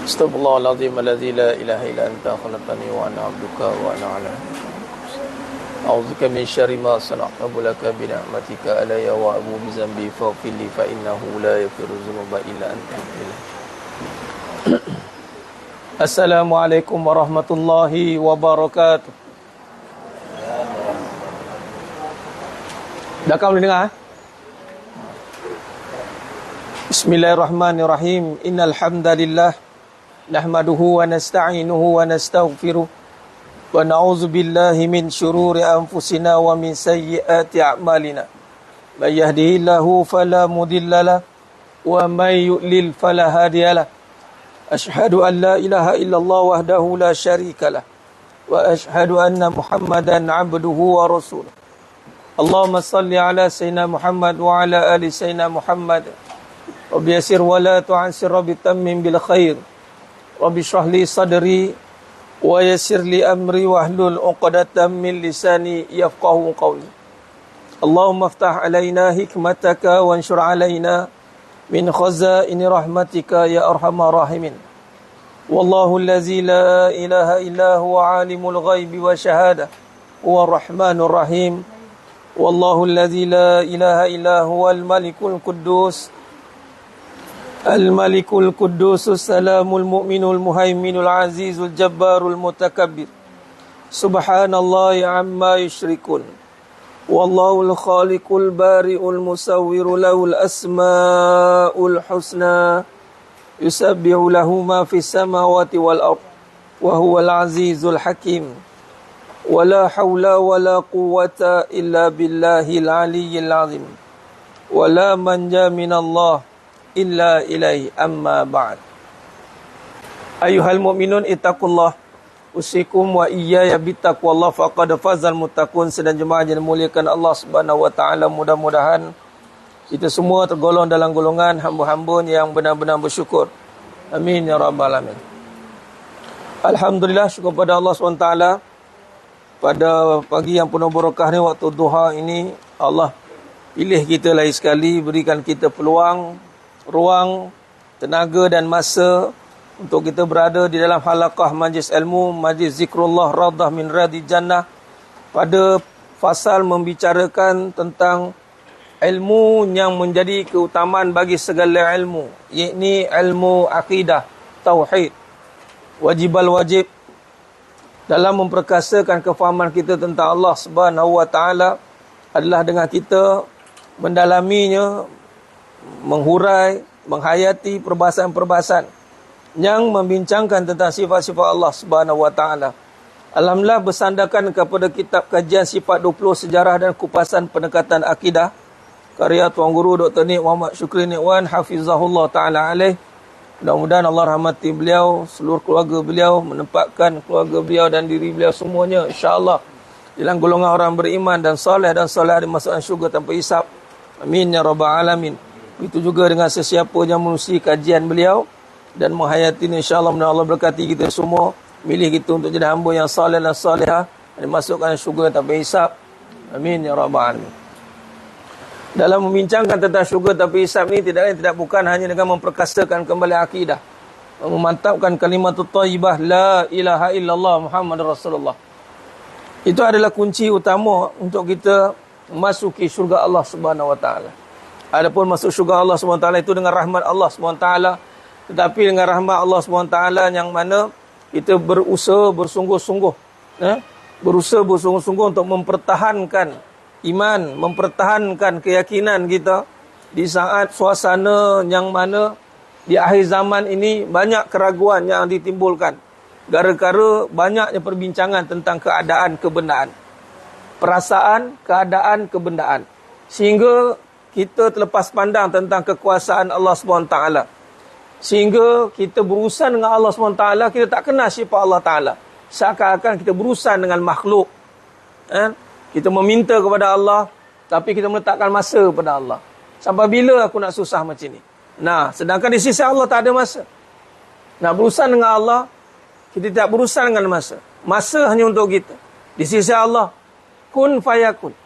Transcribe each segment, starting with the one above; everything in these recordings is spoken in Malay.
Astaghfirullahaladzim alladzi la ilaha illa anta khalaqtani wa ana 'abduka wa ana 'ala a'udzubika min syarri ma sana'tu laka bi ni'matika alayya wa abu bi dzambi faghfir li fa innahu la yaghfiru dzunuba illa anta. Assalamualaikum warahmatullahi wabarakatuh. Dah kamu dengar? Bismillahirrahmanirrahim. Innal hamdalillah nahmaduhu wa nasta'inuhu wa nastaghfiruh wa na'udzu billahi min shururi anfusina wa min sayyiati a'malina. May yahdihillahu fala mudhillalah wa may yudlil fala hadiyalah. Ashhadu an la ilaha illallah wahdahu la syarikalah wa ashhadu anna Muhammadan 'abduhu wa rasuluh. Allahumma salli ala sayyidina Muhammad wa ala ali sayyidina Muhammad. Rabbi yasir wa la tu'ansir, Rabbi tammim bil khair. Rabbi shrah li sadri wa yassir li amri wahlul 'uqdatam min lisani yafqahu qawli. Allahumma iftah alaina hikmataka wa anshur alaina min khazaini rahmatika ya arhamar rahimin. Wallahu allazi la ilaha illa huwa alimul ghaibi wa syahada huwa rahmanur rahim. Wallahu allazi la ilaha illa huwal malikul quddus Al-Malikul Quddusus Salamul Mu'minul Muhaiminul Azizul Jabbarul Mutakabbir. Subhanallahi amma yushrikun. Wallahul Khaliqul Bari'ul Musawwiru lahul asma'ul husna. Yusabbihu lahu ma fis samawati wal ardh. Wa huwal azizul hakim. Wala hawla wala quwwata illa billahil aliyyil azim. Wala manja minallah illa ilaihi amma ba'd. Ayuhal mu'minun ittaqullah usikum wa iyaya bittaqwallah faqad fazal muttaqun. Sedang jemaah yang dimuliakan Allah Subhanahu wa taala, mudah-mudahan kita semua tergolong dalam golongan hamba-hamba yang benar-benar bersyukur. Amin ya rabbal alamin. Alhamdulillah, syukur pada Allah SWT. Pada pagi yang penuh barakah ni, waktu duha ini, Allah pilih kita lagi sekali, berikan kita peluang, ruang, tenaga dan masa untuk kita berada di dalam halaqah majlis ilmu, majlis zikrullah, radah min radhi jannah, pada fasal membicarakan tentang ilmu yang menjadi keutamaan bagi segala ilmu, yakni ilmu akidah, tauhid, wajib dalam memperkasakan kefahaman kita tentang Allah Subhanahu wa taala adalah dengan kita mendalaminya, menghurai, menghayati perbahasan-perbahasan yang membincangkan tentang sifat-sifat Allah Subhanahu wa taala. Alhamdulillah, bersandarkan kepada kitab kajian sifat 20 sejarah dan kupasan pendekatan akidah karya Tuan Guru Dr. Nik Muhammad Syukri Nikwan hafizahullah taala alaih. Mudah-mudahan Allah rahmati beliau, seluruh keluarga beliau, menempatkan keluarga beliau dan diri beliau semuanya insya-Allah dalam golongan orang beriman dan soleh dimasukkan syurga tanpa hisab. Amin ya rabbal alamin. Begitu juga dengan sesiapa yang menerusi kajian beliau dan menghayati ini, insya-Allah Allah berkati kita semua, milih kita untuk jadi hamba yang saleh dan salihah dan dimasukkan syurga tanpa hisab. Amin ya rabbal alamin. Dalam membincangkan tentang syurga tanpa hisab ni, tidak lain tidak bukan hanya dengan memperkasakan kembali akidah, memantapkan kalimat thayyibah la ilaha illallah Muhammadur Rasulullah. Itu adalah kunci utama untuk kita memasuki syurga Allah Subhanahu wa taala. Adapun masuk syurga Allah SWT itu dengan rahmat Allah SWT. Tetapi dengan rahmat Allah SWT yang mana kita berusaha bersungguh-sungguh, berusaha bersungguh-sungguh untuk mempertahankan iman, mempertahankan keyakinan kita di saat suasana yang mana di akhir zaman ini banyak keraguan yang ditimbulkan gara-gara banyaknya perbincangan tentang keadaan kebenaran, perasaan keadaan kebenaran, sehingga kita terlepas pandang tentang kekuasaan Allah SWT. Sehingga kita berurusan dengan Allah SWT, kita tak kenal sifat Allah Ta'ala. Seakan-akan kita berurusan dengan makhluk. Kita meminta kepada Allah, tapi kita meletakkan masa kepada Allah. Sampai bila aku nak susah macam ni? Nah, sedangkan di sisi Allah tak ada masa. Nak berurusan dengan Allah, kita tak berurusan dengan masa. Masa hanya untuk kita. Di sisi Allah, kun fayakun.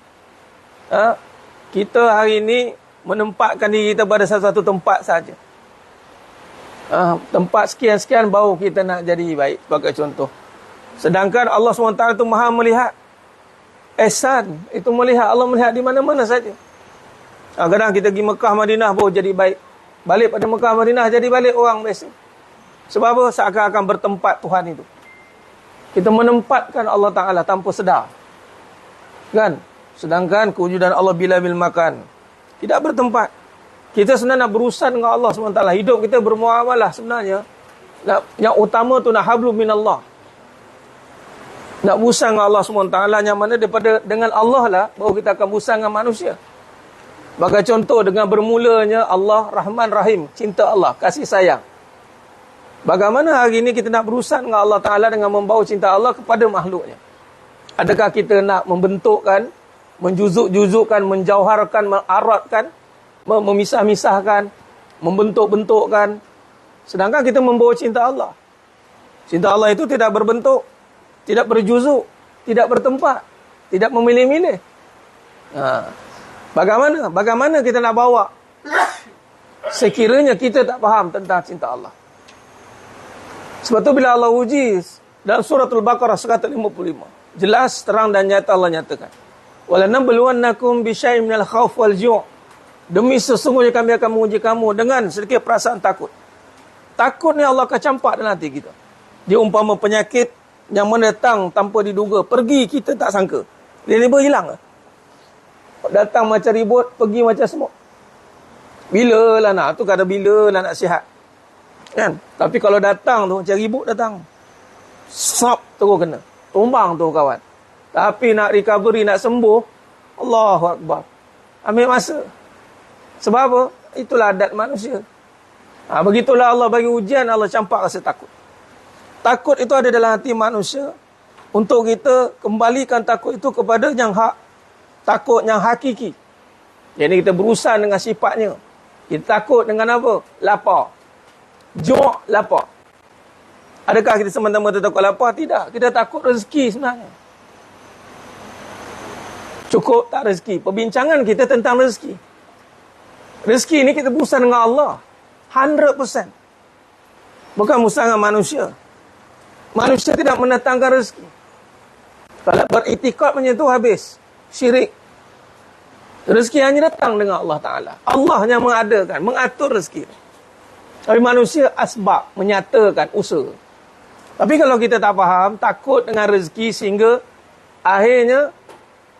Kita hari ini menempatkan diri kita pada satu tempat saja. tempat sekian-sekian baru kita nak jadi baik, sebagai contoh. Sedangkan Allah SWT itu maha melihat. Ihsan, itu melihat. Allah melihat di mana-mana saja. Kadang kita pergi Mekah, Madinah baru jadi baik. Balik pada Mekah, Madinah jadi balik orang biasa. Sebab apa? Seakan-akan bertempat Tuhan itu. Kita menempatkan Allah Ta'ala tanpa sedar. Kan? Sedangkan kewujudan Allah bila bil makan. Tidak bertempat. Kita sebenarnya nak berurusan dengan Allah SWT. Hidup kita bermuamalah sebenarnya. Yang utama tu nak hablum minallah. Nak berurusan dengan Allah SWT. Yang mana daripada dengan Allah lah, baru kita akan berurusan dengan manusia. Bagi contoh, dengan bermulanya Allah Rahman Rahim. Cinta Allah, kasih sayang. Bagaimana hari ini kita nak berurusan dengan Allah Ta'ala dengan membawa cinta Allah kepada makhluknya? Adakah kita nak membentukkan, menjuzuk-juzukkan, menjauharkan, mengaratkan, memisah-misahkan, membentuk-bentukkan? Sedangkan kita membawa cinta Allah. Cinta Allah itu tidak berbentuk, tidak berjuzuk, tidak bertempat, tidak memilih-milih. Bagaimana kita nak bawa? Sekiranya kita tak faham tentang cinta Allah. Sebab tu bila Allah uji dalam suratul Baqarah 155, jelas, terang dan nyata Allah nyatakan, walanabluwannakum bisyai'in minal khauf wal ju'. Demi sesungguhnya kami akan menguji kamu dengan sedikit perasaan takut. Takut ni Allah akan campak dalam hati kita. Dia umpama penyakit yang mendatang tanpa diduga, pergi kita tak sangka. Tiba-tiba hilang. Datang macam ribut, pergi macam semut. Bila lah nak, tu kata bila lah nak sihat. Kan? Tapi kalau datang tu macam ribut datang. Sop terus kena. Tumbang tu kawan. Tapi nak recovery, nak sembuh, Allahu Akbar. Ambil masa. Sebab apa? Itulah adat manusia. Begitulah Allah bagi ujian, Allah campak rasa takut. Takut itu ada dalam hati manusia. Untuk kita kembalikan takut itu kepada yang hak. Takut yang hakiki. Jadi kita berurusan dengan sifatnya. Kita takut dengan apa? Lapar. Ju' lapar. Adakah kita semata-mata takut lapar? Tidak. Kita takut rezeki sebenarnya. Cukup tak rezeki? Perbincangan kita tentang rezeki. Rezeki ni kita berurusan dengan Allah. 100%. Bukan berurusan dengan manusia. Manusia tidak mendatangkan rezeki. Kalau beritikad macam tu habis. Syirik. Rezeki hanya datang dengan Allah Ta'ala. Allah yang mengadakan, mengatur rezeki. Tapi manusia asbab, menyatakan usaha. Tapi kalau kita tak faham, takut dengan rezeki sehingga akhirnya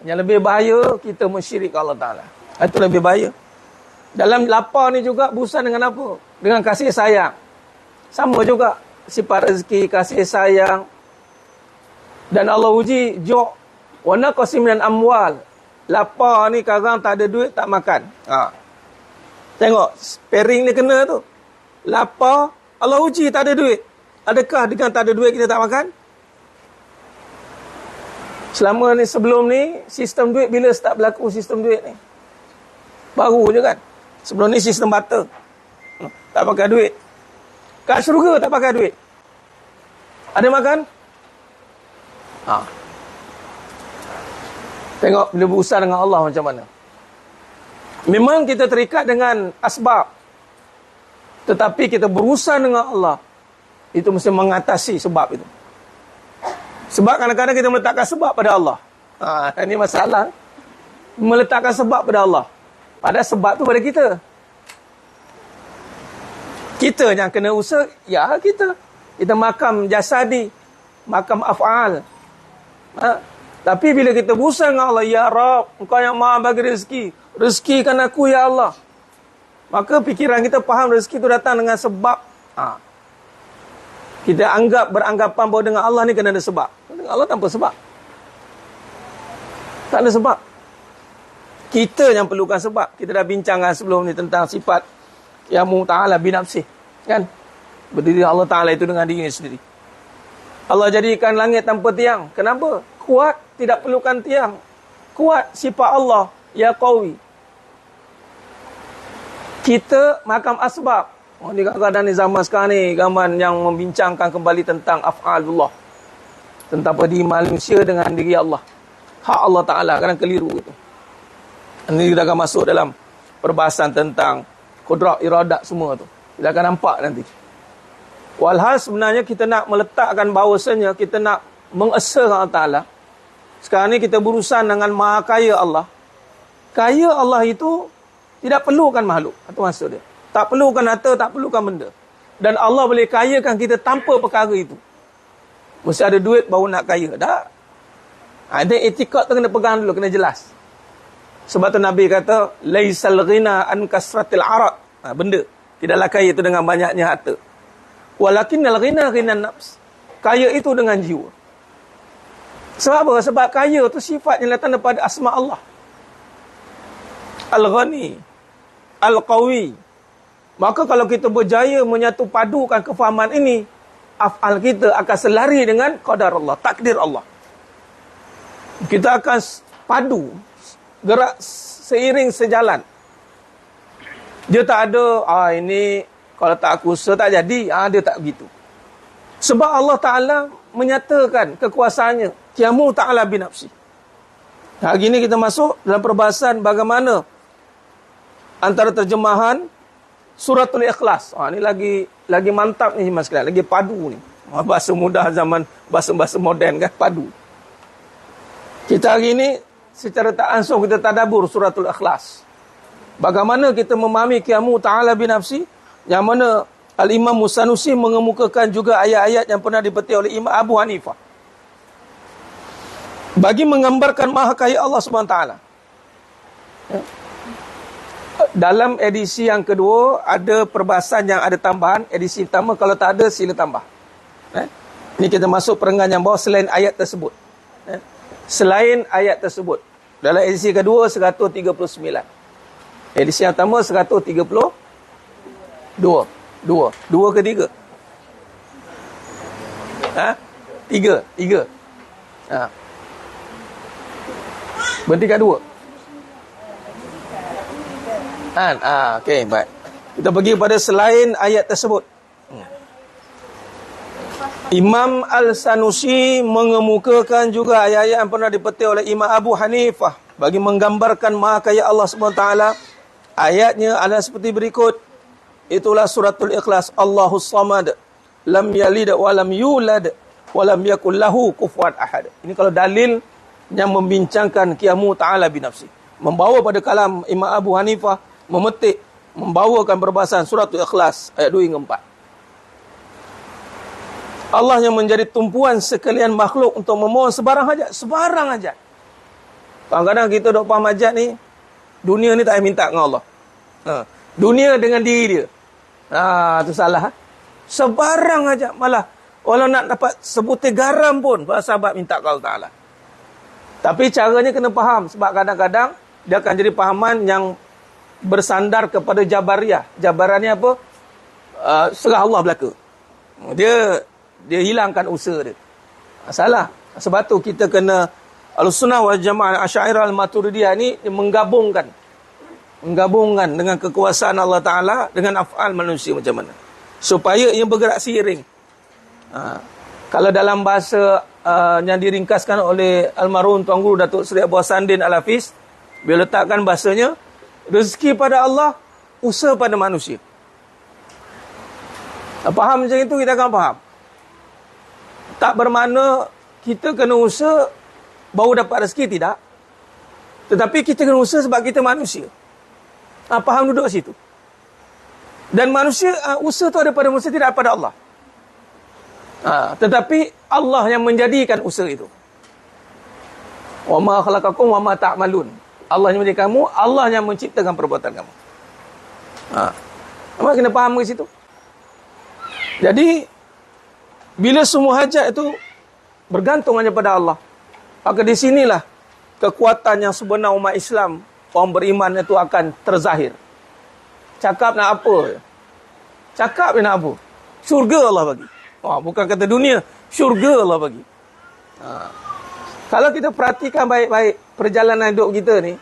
yang lebih bahaya, kita mensyirik Allah Ta'ala. Itu lebih bahaya. Dalam lapar ni juga berurusan dengan apa? Dengan kasih sayang. Sama juga sifat rezeki, kasih sayang. Dan Allah uji ju' wa naqsim minal amwal. Lapar ni kadang tak ada duit, tak makan. Tengok, sparing ni kena tu. Lapar, Allah uji tak ada duit. Adakah dengan tak ada duit kita tak makan? Selama ni, sebelum ni, sistem duit bila start berlaku sistem duit ni? Baru je kan? Sebelum ni sistem barter. Tak pakai duit. Kat syurga tak pakai duit. Ada makan? Tengok bila berusaha dengan Allah macam mana. Memang kita terikat dengan asbab. Tetapi kita berurusan dengan Allah, itu mesti mengatasi sebab itu. Sebab kadang-kadang kita meletakkan sebab pada Allah. Ini masalah. Meletakkan sebab pada Allah. Padahal sebab tu pada kita. Kita yang kena usaha, ya kita. Kita makam jasadi, makam af'al. Tapi bila kita berusaha dengan Allah, ya Rab, Engkau yang maha bagi rezeki. Rezekikan aku, ya Allah. Maka fikiran kita faham rezeki itu datang dengan sebab. Kita beranggapan bahawa dengan Allah ni kena ada sebab. Dengan Allah tanpa sebab. Tak ada sebab. Kita yang perlukan sebab. Kita dah bincangkan sebelum ni tentang sifat Yamu Ta'ala binafsih. Kan? Berdiri Allah Ta'ala itu dengan dirinya sendiri. Allah jadikan langit tanpa tiang. Kenapa? Kuat, tidak perlukan tiang. Kuat sifat Allah. Ya Qawi. Kita makam asbab. Ni kadang-kadang ni zaman sekarang ni, zaman yang membincangkan kembali tentang af'alullah. Tentang diri manusia dengan diri Allah. Hak Allah Ta'ala, kadang keliru itu. Ini kita akan masuk dalam perbahasan tentang kudrat, iradat semua tu. Kita akan nampak nanti. Walhal sebenarnya kita nak meletakkan bahawasanya kita nak mengesahkan Allah Ta'ala. Sekarang ni kita berurusan dengan maha kaya Allah. Kaya Allah itu tidak perlukan makhluk. Itu maksud dia. Tak perlukan harta, tak perlukan benda. Dan Allah boleh kayakan kita tanpa perkara itu. Mesti ada duit baru nak kaya. Tak. Ada etikad tu kena pegang dulu, kena jelas. Sebab tu Nabi kata, laisal ghina an kasratil arad. Benda. Tidaklah kaya itu dengan banyaknya harta. Walakinnal ghina ghinan nafs. Kaya itu dengan jiwa. Sebab apa? Sebab kaya itu sifat yang datang daripada asma Allah. Al-Ghani, Al-Qawi. Maka kalau kita berjaya menyatu padukan kefahaman ini, af'al kita akan selari dengan qadar Allah, takdir Allah. Kita akan padu, gerak seiring sejalan. Dia tak ada, ini kalau tak aku usaha tak jadi, dia tak begitu. Sebab Allah Ta'ala menyatakan kekuasaannya, qiyamu ta'ala binafsi. Hari ini kita masuk dalam perbahasan bagaimana antara terjemahan Suratul Ikhlas. Ini lagi mantap ni mas sekalian, lagi padu ni. Bahasa mudah zaman bahasa moden kan, padu. Kita hari ini secara tak langsung kita tadabbur Suratul Ikhlas. Bagaimana kita memahami qiyamu ta'ala binafsi, yang mana Al-Imam Musanusi mengemukakan juga ayat-ayat yang pernah dipetik oleh Imam Abu Hanifah. Bagi menggambarkan maha kaya Allah SWT. Dalam edisi yang kedua, ada perbahasan yang ada tambahan. Edisi pertama, kalau tak ada, sila tambah. Ini kita masuk perenggan yang bawah selain ayat tersebut. Selain ayat tersebut. Dalam edisi kedua, 139. Edisi yang pertama, 132. Dua ke tiga? Tiga. Berhenti kat dua. Okey, baik. Kita pergi pada selain ayat tersebut. Imam Al-Sanusi mengemukakan juga ayat-ayat yang pernah dipetik oleh Imam Abu Hanifah bagi menggambarkan maha kaya Allah SWT. Ayatnya adalah seperti berikut. Itulah suratul Ikhlas. Allahus Samad, lam yalid wa lam yulad wa lam yakul lahu kufuwan ahad. Ini kalau dalil yang membincangkan qiyamu ta'ala binafsi. Membawa pada kalam Imam Abu Hanifah, memetik, membawakan perbahasan suratul Ikhlas ayat 2 hingga 4. Allah yang menjadi tumpuan sekalian makhluk untuk memohon sebarang hajat. Sebarang hajat. Kadang-kadang kita duk faham hajat ni, dunia ni tak payah minta dengan Allah. Dunia dengan diri dia. Itu salah. Sebarang hajat. Malah, walau nak dapat sebutir garam pun, para sahabat minta ke Allah Ta'ala. Tapi caranya kena faham. Sebab kadang-kadang, dia akan jadi fahaman yang bersandar kepada Jabariyah. Jabaran ni apa? Serah Allah belaka. Dia hilangkan usaha dia. Salah. Sebab tu kita kena Al-Sunnah wal Jamaah Asy'ariyah Al-Maturidiyah ni menggabungkan dengan kekuasaan Allah Ta'ala dengan af'al manusia macam mana. Supaya ia bergerak seiring. Kalau dalam bahasa yang diringkaskan oleh almarhum Tuan Guru Datuk Seri Abu Hasanuddin Al-Hafiz, beliau letakkan bahasanya, rezeki pada Allah, usaha pada manusia. Faham macam itu, kita akan faham. Tak bermakna kita kena usaha baru dapat rezeki, tidak. Tetapi kita kena usaha sebab kita manusia. Faham duduk situ. Dan manusia, usaha tu ada pada manusia, tidak pada Allah. Tetapi Allah yang menjadikan usaha itu. Wa ma khalaqakum wa ma ta'malun. Allah yang menjadikan kamu, Allah yang menciptakan perbuatan kamu. Kamu kena faham ke situ. Jadi, bila semua hajat itu bergantung hanya pada Allah, maka di sinilah kekuatan yang sebenar umat Islam, orang beriman itu akan terzahir. Cakap nak apa? Cakap dia nak apa? Syurga Allah bagi. Bukan kata dunia, syurga Allah bagi. Kalau kita perhatikan baik-baik perjalanan hidup kita ni,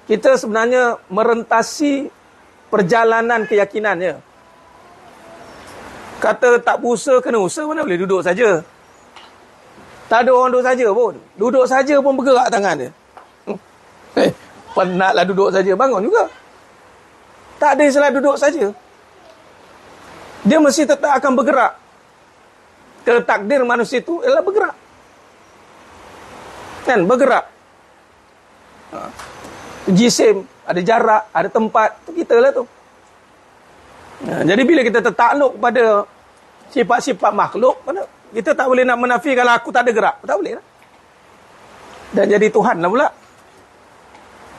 kita sebenarnya merentasi perjalanan keyakinannya. Kata tak berusaha, kena usaha, mana boleh duduk saja. Tak ada orang duduk saja pun. Duduk saja pun bergerak tangan dia. Penatlah duduk saja, bangun juga. Tak ada istilah duduk saja. Dia mesti tetap akan bergerak. Kerana takdir manusia itu ialah bergerak. Kan, bergerak. Jisim, ada jarak, ada tempat, itu kita lah tu. Jadi bila kita tertakluk pada sifat-sifat makhluk, kita tak boleh nak menafikan aku tak ada gerak. Tak boleh lah. Dan jadi Tuhan lah pula.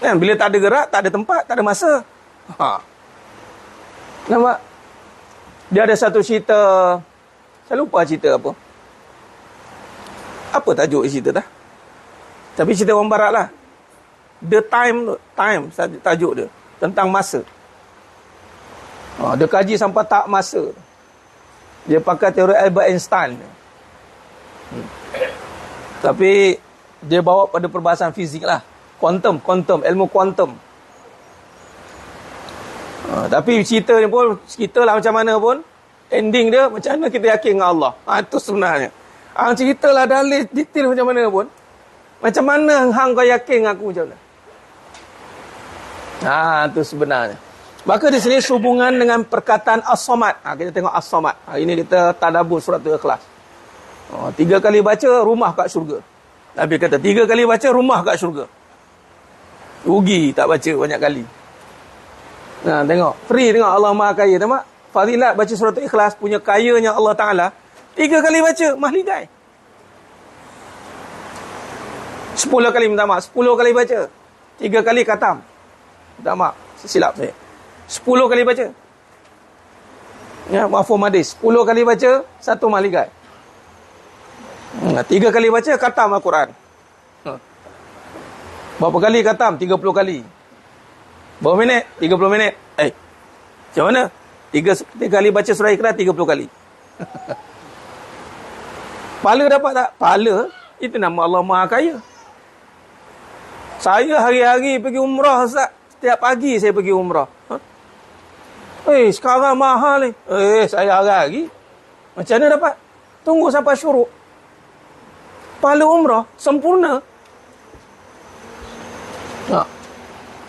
Kan, bila tak ada gerak, tak ada tempat, tak ada masa. Nampak? Dia ada satu cerita, saya lupa cerita apa. Apa tajuk cerita dah? Tapi cerita orang barat lah. The Time tajuk dia. Tentang masa. Dia kaji sampai tak masa. Dia pakai teori Albert Einstein. Tapi dia bawa pada perbahasan fizik lah. Kuantum, ilmu kuantum. Tapi cerita ni pun, cerita lah macam mana pun, ending dia macam mana kita yakin dengan Allah. Itu sebenarnya. Cerita lah dalil, detail macam mana pun. Macam mana hang kau yakin dengan aku macam mana. Itu sebenarnya. Maka di sini sehubungan dengan perkataan As-Samad. Kita tengok As-Samad. Hari ini kita tadabbur surah Al-Ikhlas. 3 kali baca, rumah kat syurga. Nabi kata, 3 kali baca, rumah kat syurga. Rugi tak baca banyak kali. Tengok. Free tengok Allah Maha Kaya. Tengok. Fadilat baca surah Al-Ikhlas punya kayanya Allah Ta'ala. 3 kali baca, mahligai. 10 kali minta maaf. 10 kali baca. 3 kali khatam. Minta maaf. Silap saya. 10 kali baca. Ya, mafhum hadis. 10 kali baca, 1 mahligai. 3 kali baca, khatam Al-Quran. Berapa kali khatam? 30 kali. Berapa minit? 30 minit. Macam mana? 3 kali baca surah Ikhlas, 30 kali. Pahala dapat tak? Pahala, itu nama Allah Maha Kaya. Saya hari-hari pergi umrah, Ustaz. Setiap pagi saya pergi umrah. Sekarang mahal ni. Saya hari-hari. Macam mana dapat? Tunggu sampai syuruk. Pahala umrah sempurna.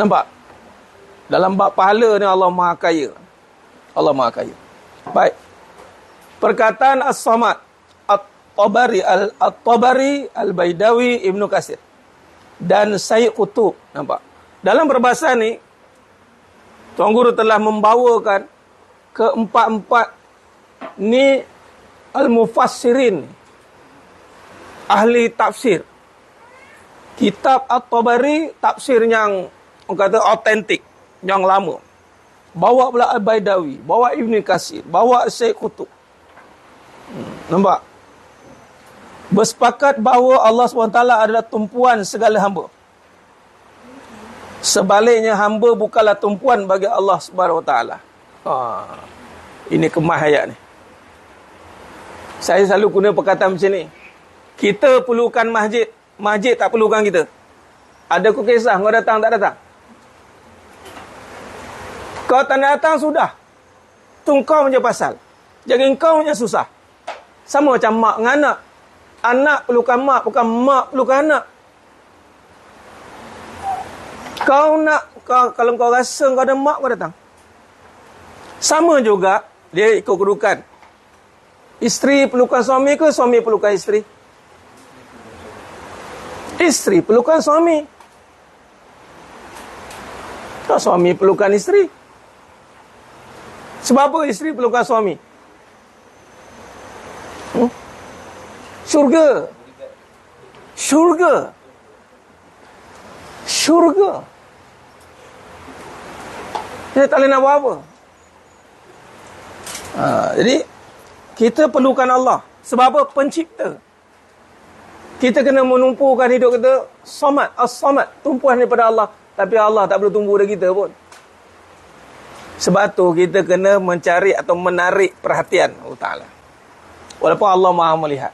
Nampak? Dalam bab pahala ni Allah Maha Kaya. Allah Maha Kaya. Baik. Perkataan As-Samad, At-Tabari, Al-Baidawi, Ibnu Katsir dan Sayyid Qutub. Nampak? Dalam perbahasan ni, Tuan Guru telah membawakan keempat-empat ni al-mufassirin, ahli tafsir. Kitab At-Tabari, tafsir yang orang kata autentik, yang lama. Bawa pula Al-Baidawi, bawa Ibn Katsir, bawa Sayyid Qutub. Nampak? Bersepakat bahawa Allah SWT adalah tumpuan segala hamba. Sebaliknya hamba bukanlah tumpuan bagi Allah SWT. Ini kemah ayat ni. Saya selalu guna perkataan macam ni. Kita perlukan masjid, masjid tak perlukan kita. Ada ku kisah, kau datang tak datang? Kau tak datang sudah. Tu kau punya pasal. Jadi kau punya susah. Sama macam mak dengan anak. Anak perlukan mak, bukan mak perlukan anak. Kalau kau rasa kau ada mak, kau datang. Sama juga, dia ikut kedudukan. Isteri perlukan suami ke suami perlukan isteri? Isteri perlukan suami. Kalau suami perlukan isteri. Sebab apa isteri perlukan suami? Syurga. Syurga. Syurga. Dia tak boleh nak buat apa. Jadi, kita perlukan Allah. Sebab apa? Pencipta. Kita kena menumpukan hidup kita Samad, As-Samad, tumpuan daripada Allah. Tapi Allah tak perlu tumpu dari kita pun. Sebab tu kita kena mencari atau menarik perhatian Allah Ta'ala. Walaupun Allah Maha melihat.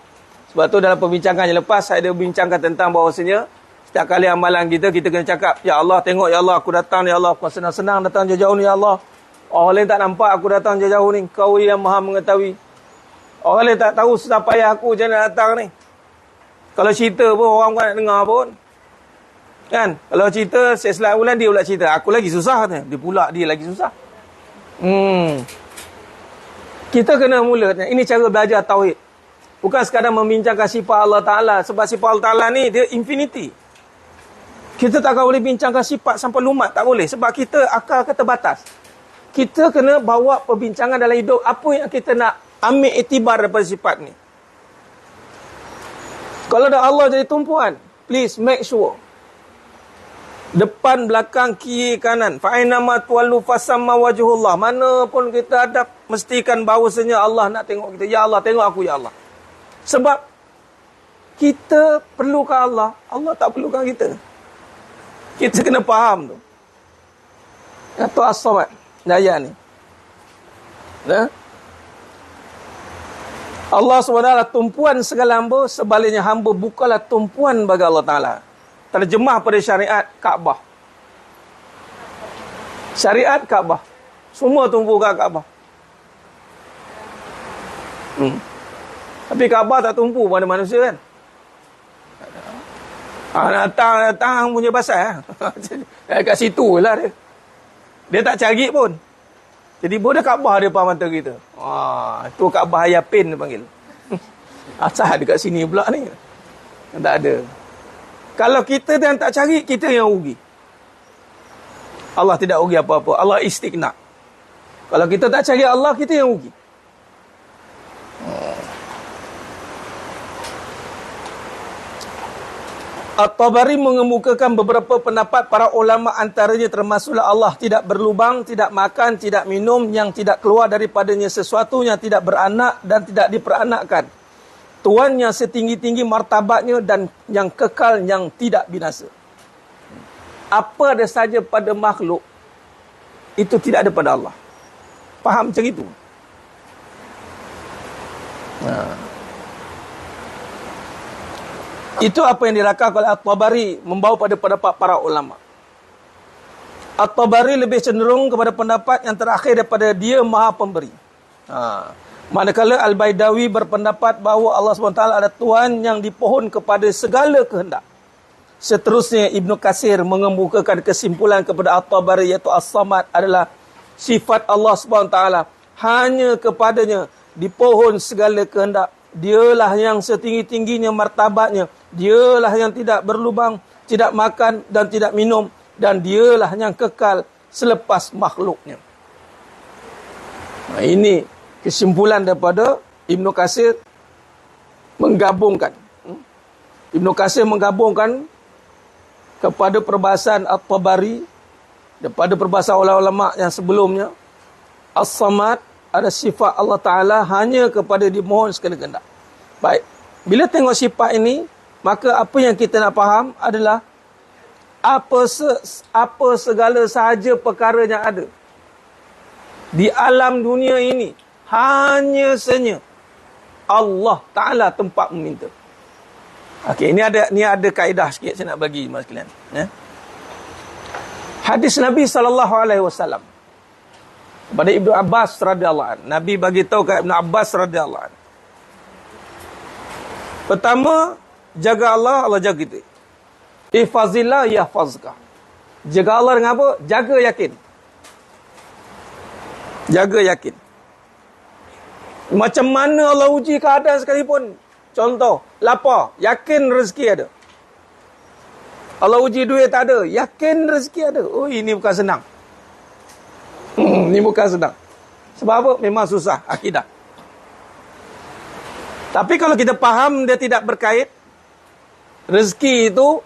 Sebab tu dalam perbincangan yang lepas, saya ada bincangkan tentang bahawasanya setiap kali amalan kita, kita kena cakap, Ya Allah, tengok Ya Allah, aku datang Ya Allah, aku senang-senang datang jauh-jauh ni Ya Allah. Orang lain tak nampak aku datang jauh-jauh ni. Kau yang Maha mengetahui. Orang lain tak tahu susah payah aku macam mana datang ni. Kalau cerita pun orang bukan nak dengar pun. Kan? Kalau cerita, saya selai bulan dia pula cerita. Aku lagi susah katanya. Dia pula dia lagi susah. Kita kena mula. Ini cara belajar tauhid. Bukan sekadar membincangkan sifat Allah Ta'ala. Sebab sifat Allah Ta'ala ni dia infinity. Kita tak boleh bincangkan sifat sampai lumat. Tak boleh. Sebab kita akal kita terbatas. Kita kena bawa perbincangan dalam hidup. Apa yang kita nak ambil iktibar daripada sifat ni. Kalau dah Allah jadi tumpuan, please make sure. Depan, belakang, kiri, kanan. Fa'ainama tuwallu fasamma wajhullah. Mana pun kita hadap, mestikan bahawasanya Allah nak tengok kita. Ya Allah, tengok aku, Ya Allah. Sebab kita perlukan Allah. Allah tak perlukan kita. Kita kena faham tu. Kata As-Samad. Ayat ni. Nah? Allah SWT tumpuan segala hamba. Sebaliknya hamba bukanlah tumpuan bagi Allah Ta'ala. Terjemah pada syariat Kaabah. Syariat Kaabah. Semua tumpu kat Kaabah. Tapi Kaabah tak tumpu pada manusia kan. Datang punya pasal. Kat situ lah dia. Dia tak cari pun. Jadi boleh Kaabah dia depan mata kita. Itu Kaabah Ayapin dia panggil. Asal dekat sini pula ni. Tak ada. Kalau kita yang tak cari, kita yang rugi. Allah tidak rugi apa-apa. Allah istighna. Kalau kita tak cari Allah, kita yang rugi. At-Tabari mengemukakan beberapa pendapat para ulama, antaranya termasuklah Allah tidak berlubang, tidak makan, tidak minum, yang tidak keluar daripadanya sesuatu, yang tidak beranak dan tidak diperanakkan. Tuhan yang setinggi-tinggi martabatnya dan yang kekal, yang tidak binasa. Apa ada saja pada makhluk, itu tidak ada pada Allah. Faham macam itu? Itu apa yang dirakan oleh At-Tabari, membawa pada pendapat para ulama. At-Tabari lebih cenderung kepada pendapat yang terakhir daripada dia Maha Pemberi. Manakala Al-Baidawi berpendapat bahawa Allah SWT ada Tuhan yang dipohon kepada segala kehendak. Seterusnya Ibnu Katsir mengemukakan kesimpulan kepada At-Tabari, iaitu As-Samad adalah sifat Allah SWT. Hanya kepadanya dipohon segala kehendak. Dialah yang setinggi-tingginya martabatnya. Dialah yang tidak berlubang, tidak makan dan tidak minum. Dan dialah yang kekal selepas makhluknya. Ini kesimpulan daripada Ibnu Katsir menggabungkan. Ibnu Katsir menggabungkan kepada perbahasan At-Tabari, daripada perbahasan ulama-ulama yang sebelumnya. As-Samad ada sifat Allah Ta'ala hanya kepada dimohon segala kehendak. Baik. Bila tengok sifat ini, maka apa yang kita nak faham adalah apa segala sahaja perkara yang ada di alam dunia ini, hanya sahaja Allah Ta'ala tempat meminta. Okey, ini ada kaedah sikit saya nak bagi mas sekalian. Hadis Nabi SAW pada Ibnu Abbas radhiyallahu anhu. Nabi bagi tahu kat Ibnu Abbas radhiyallahu anhu. Pertama, jaga Allah, Allah jaga kita. Ihfazillah yahfazka. Jaga Allah dengan apa? Jaga yakin. Jaga yakin. Macam mana Allah uji keadaan sekalipun. Contoh, lapar, yakin rezeki ada. Allah uji duit tak ada, yakin rezeki ada. Oh, ini bukan senang. Ini bukan senang. Sebab apa? Memang susah akidah. Tapi kalau kita faham dia tidak berkait, rezeki itu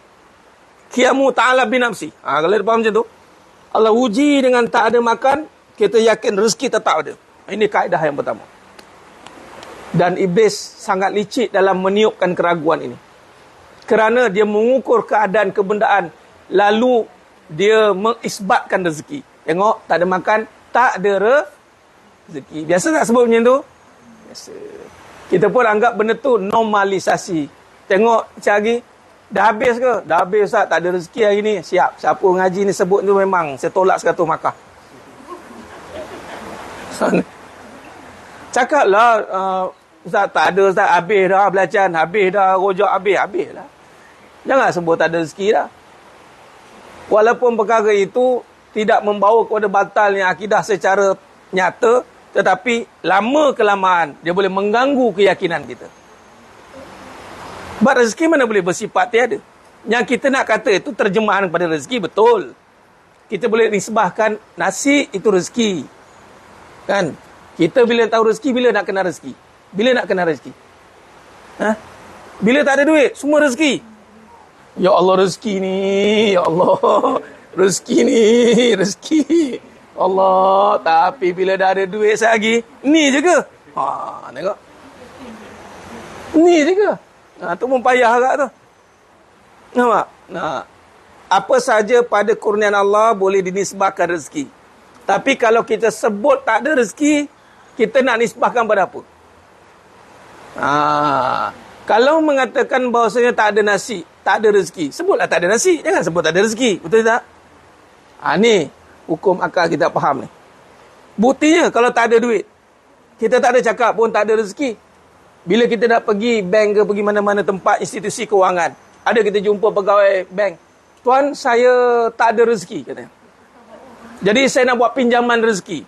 qiyamu ta'ala binafsi. Kalau kita faham macam tu, Allah uji dengan tak ada makan, kita yakin rezeki tetap ada. Ini kaedah yang pertama. Dan iblis sangat licik dalam meniupkan keraguan ini. Kerana dia mengukur keadaan kebendaan, lalu dia mengisbatkan rezeki. Tengok, tak ada makan, tak ada rezeki. Biasa tak sebut macam tu? Biasa. Kita pun anggap benda tu normalisasi. Tengok cari, dah habis ke? Dah habis Ustaz, tak ada rezeki hari ni. Siap, siapa ngaji ni sebut tu memang saya tolak 100 markah. Cakaplah, Ustaz tak ada Ustaz, habis dah belacan, habis dah rojak, habis lah. Jangan sebut tak ada rezeki dah. Walaupun perkara itu tidak membawa kepada batalnya akidah secara nyata, Tetapi lama kelamaan dia boleh mengganggu keyakinan kita. Sebab rezeki mana boleh bersifat tiada. Yang kita nak kata itu terjemahan kepada rezeki, betul. Kita boleh nisbahkan nasi itu rezeki. Kan? Kita bila tahu rezeki, bila nak kena rezeki? Bila nak kena rezeki? Bila tak ada duit, semua rezeki. Ya Allah, rezeki ni, ya Allah. Rezeki ni, rezeki. Allah, tapi bila dah ada duit lagi, ni je ke? Tengok. Ni je ke? Tu pun payah agak tu. Nampak? Apa saja pada kurnian Allah boleh dinisbahkan rezeki. Tapi kalau kita sebut tak ada rezeki, kita nak nisbahkan pada apa? Kalau mengatakan bahawasanya tak ada nasi, tak ada rezeki, sebutlah tak ada nasi. Jangan sebut tak ada rezeki. Betul tak? Ni hukum akal kita faham ni. Buktinya kalau tak ada duit, kita tak ada cakap pun tak ada rezeki. Bila kita nak pergi bank ke pergi mana-mana tempat institusi kewangan, ada kita jumpa pegawai bank, tuan saya tak ada rezeki katanya. Jadi saya nak buat pinjaman rezeki.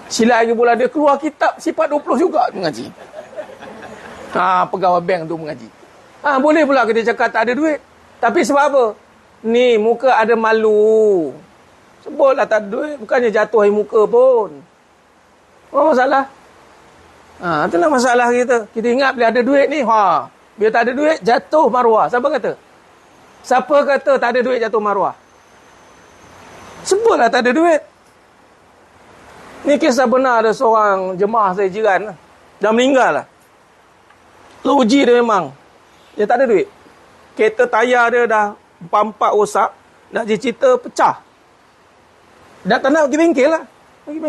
Sila lagi pula dia keluar kitab sifat 20 juga mengaji. Pegawai bank tu mengaji. Boleh pula kita cakap tak ada duit. Tapi sebab apa? Ni muka ada malu. Sebutlah tak ada duit, bukannya jatuh air muka pun. Apa masalah? Itulah masalah kita. Kita ingat bila ada duit ni, bila tak ada duit, jatuh maruah. Siapa kata? Siapa kata tak ada duit jatuh maruah? Sebutlah tak ada duit. Ni kisah benar, ada seorang jemaah saya jiran. Dah meninggal lah. Uji dia memang. Dia tak ada duit. Kereta tayar dia dah 4 rosak. Nak je cerita pecah. Dah tak nak pergi bengkel lah. Pergi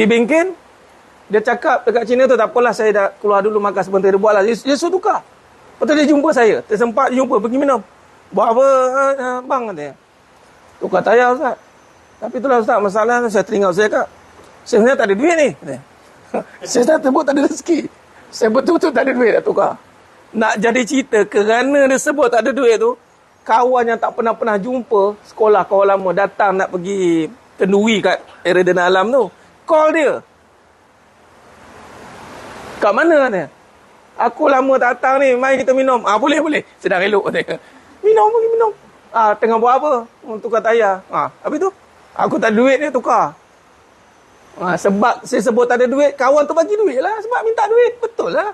bengkel. Dia cakap dekat Cina tu, tak apalah saya dah keluar dulu makan sebentar. Dia buat lah. Dia suruh tukar. Lepas tu dia jumpa saya. Tersempat dia jumpa. Pergi minum. Buat apa bang katanya? Tukar tayar Ustaz. Tapi itulah Ustaz, masalah saya teringat saya kak. Saya sebenarnya tak ada duit ni. Saya dah sebut tak ada rezeki. Saya betul-betul tak ada duit nak tukar. Nak jadi cerita, kerana dia sebut tak ada duit tu, kawan yang tak pernah jumpa, sekolah kawan lama datang nak pergi kenduri kat area Dana Alam tu. Call dia. Kat mana katanya? Aku lama tak datang ni, mari kita minum. Boleh. Sedang elok katanya. Minum. Tengah buat apa? Tukar tayar. Habis tu, aku tak ada duit ni tukar. Sebab saya sebut tak ada duit, kawan tu bagi duit lah. Sebab minta duit. Betul lah.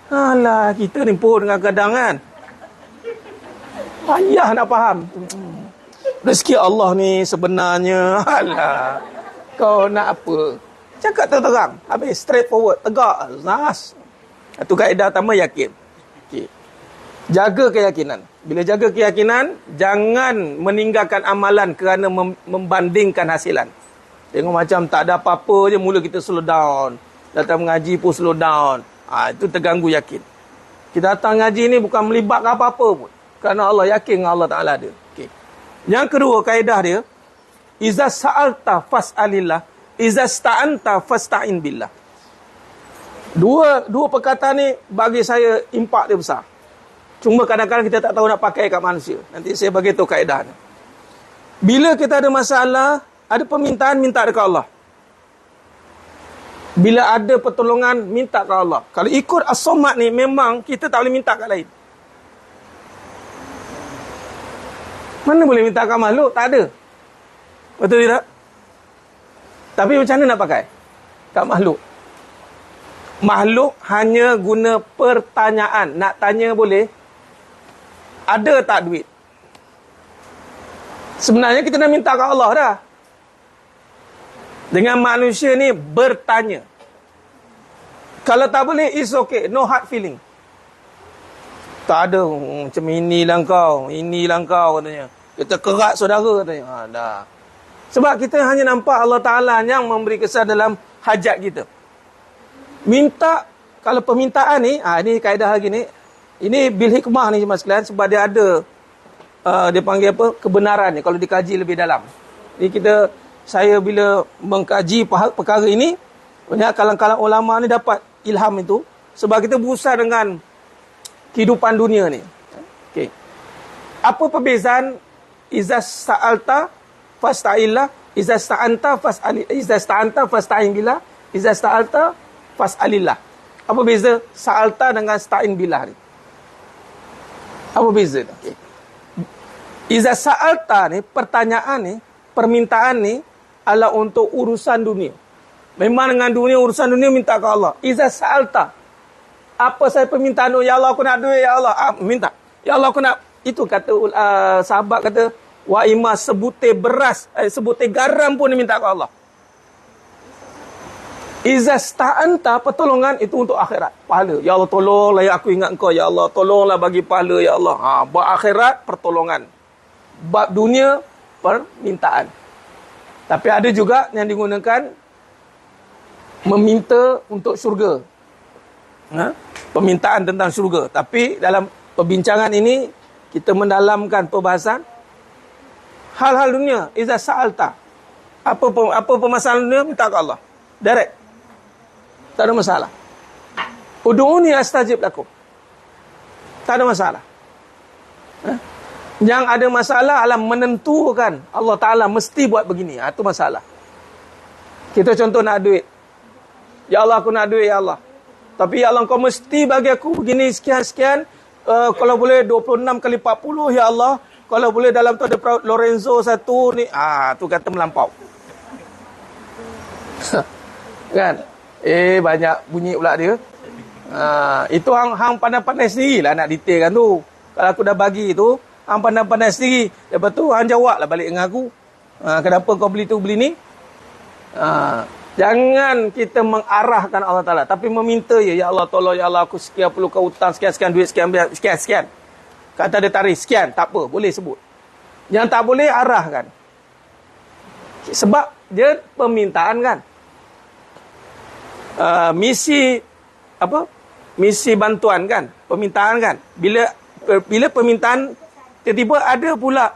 Alah, kita ni pun dengan kadang kan. Payah nak faham. Rezeki Allah ni sebenarnya. Alah, kau nak apa? Cakap terang. Habis, straight forward. Tegak. Nas. Itu kaedah pertama, yakin. Okay. Jaga keyakinan. Bila jaga keyakinan, jangan meninggalkan amalan kerana membandingkan hasilan. Tengok macam tak ada apa-apa je, mula kita slow down. Datang mengaji pun slow down. Itu terganggu yakin. Kita datang ngaji ni bukan melibatkan apa-apa pun. Kerana Allah yakin dengan Allah Ta'ala dia. Okay. Yang kedua, kaedah dia, Iza sa'alta fas'alillah, Iza sta'anta fasta'in billah. Dua perkataan ni bagi saya impak dia besar. Cuma kadang-kadang kita tak tahu nak pakai kat manusia. Nanti saya bagi tahu kaedah ni. Bila kita ada masalah, ada permintaan, minta dekat Allah. Bila ada pertolongan, minta ke Allah. Kalau ikut as-somad ni, memang kita tak boleh minta kat lain. Mana boleh minta kat makhluk? Tak ada. Betul tidak? Tapi macam mana nak pakai? Kat makhluk. Makhluk hanya guna pertanyaan. Nak tanya boleh. Ada tak duit? Sebenarnya kita nak minta kat Allah dah. Dengan manusia ni bertanya. Kalau tak boleh, it's okay. No hard feeling. Tak ada macam inilah kau katanya. Kita kerat saudara katanya. Dah. Sebab kita hanya nampak Allah Ta'ala yang memberi kesan dalam hajat kita. Minta, kalau permintaan ni, ini kaedah lagi ni. Ini bil hikmah ni mas sekalian, sebab dia ada, dia panggil apa, kebenaran ni, kalau dikaji lebih dalam. Jadi saya bila mengkaji perkara ini, banyak kalangan ulama ni dapat ilham itu, sebab kita berusaha dengan kehidupan dunia ni. Okay. Apa perbezaan Iza sa'alta fasta'illah Iza sta'anta fasta'in billah, iza sta'alta fas'alillah. Apa beza sa'alta dengan sta'in billah ni? Apa beza? Okay. Iza sa'alta ni, pertanyaan ni, permintaan ni adalah untuk urusan dunia. Memang dengan dunia, urusan dunia minta ke Allah. Iza sa'alta, apa saya permintaan? Ya Allah, aku nak duit, ya Allah. Minta. Ya Allah, aku nak. Itu kata sahabat kata, wa ima sebutir beras, sebutir garam pun dia minta ke Allah. Iza sta'anta, pertolongan itu untuk akhirat, pahala. Ya Allah, tolonglah ya aku ingat engkau. Ya Allah, tolonglah bagi pahala, ya Allah. Bab akhirat, pertolongan. Bab dunia, permintaan. Tapi ada juga yang digunakan meminta untuk syurga. Permintaan tentang syurga. Tapi dalam perbincangan ini, kita mendalamkan perbahasan hal-hal dunia. Iza sa'alta, apa permasalahan dunia, minta ke Allah. Direct. Tak ada masalah. Udu'uni astajib lakum. Tak ada masalah. Yang ada masalah adalah menentukan Allah Ta'ala mesti buat begini. Itu masalah. Kita contoh nak duit. Ya Allah, aku nak duit, ya Allah. Tapi ya Allah, kau mesti bagi aku begini sekian-sekian. Kalau boleh 26 kali 40, ya Allah. Kalau boleh dalam tu ada Lorenzo satu ni. Tu kata melampau. Kan? Banyak bunyi pula dia. Itu hang pandai-pandai sendiri lah nak detailkan tu. Kalau aku dah bagi tu, hang pandai-pandai sendiri. Lepas tu hang jawab lah balik dengan aku. Kenapa kau beli tu beli ni? Jangan kita mengarahkan Allah Ta'ala, tapi meminta ya Allah tolong, ya Allah aku sekian perlu kau hutang, sekian-sekian duit, sekian-sekian. Kata ada tarikh, sekian, tak apa, boleh sebut. Yang tak boleh, arahkan. Sebab dia permintaan kan. Misi bantuan kan, permintaan kan. Bila permintaan tiba-tiba ada pula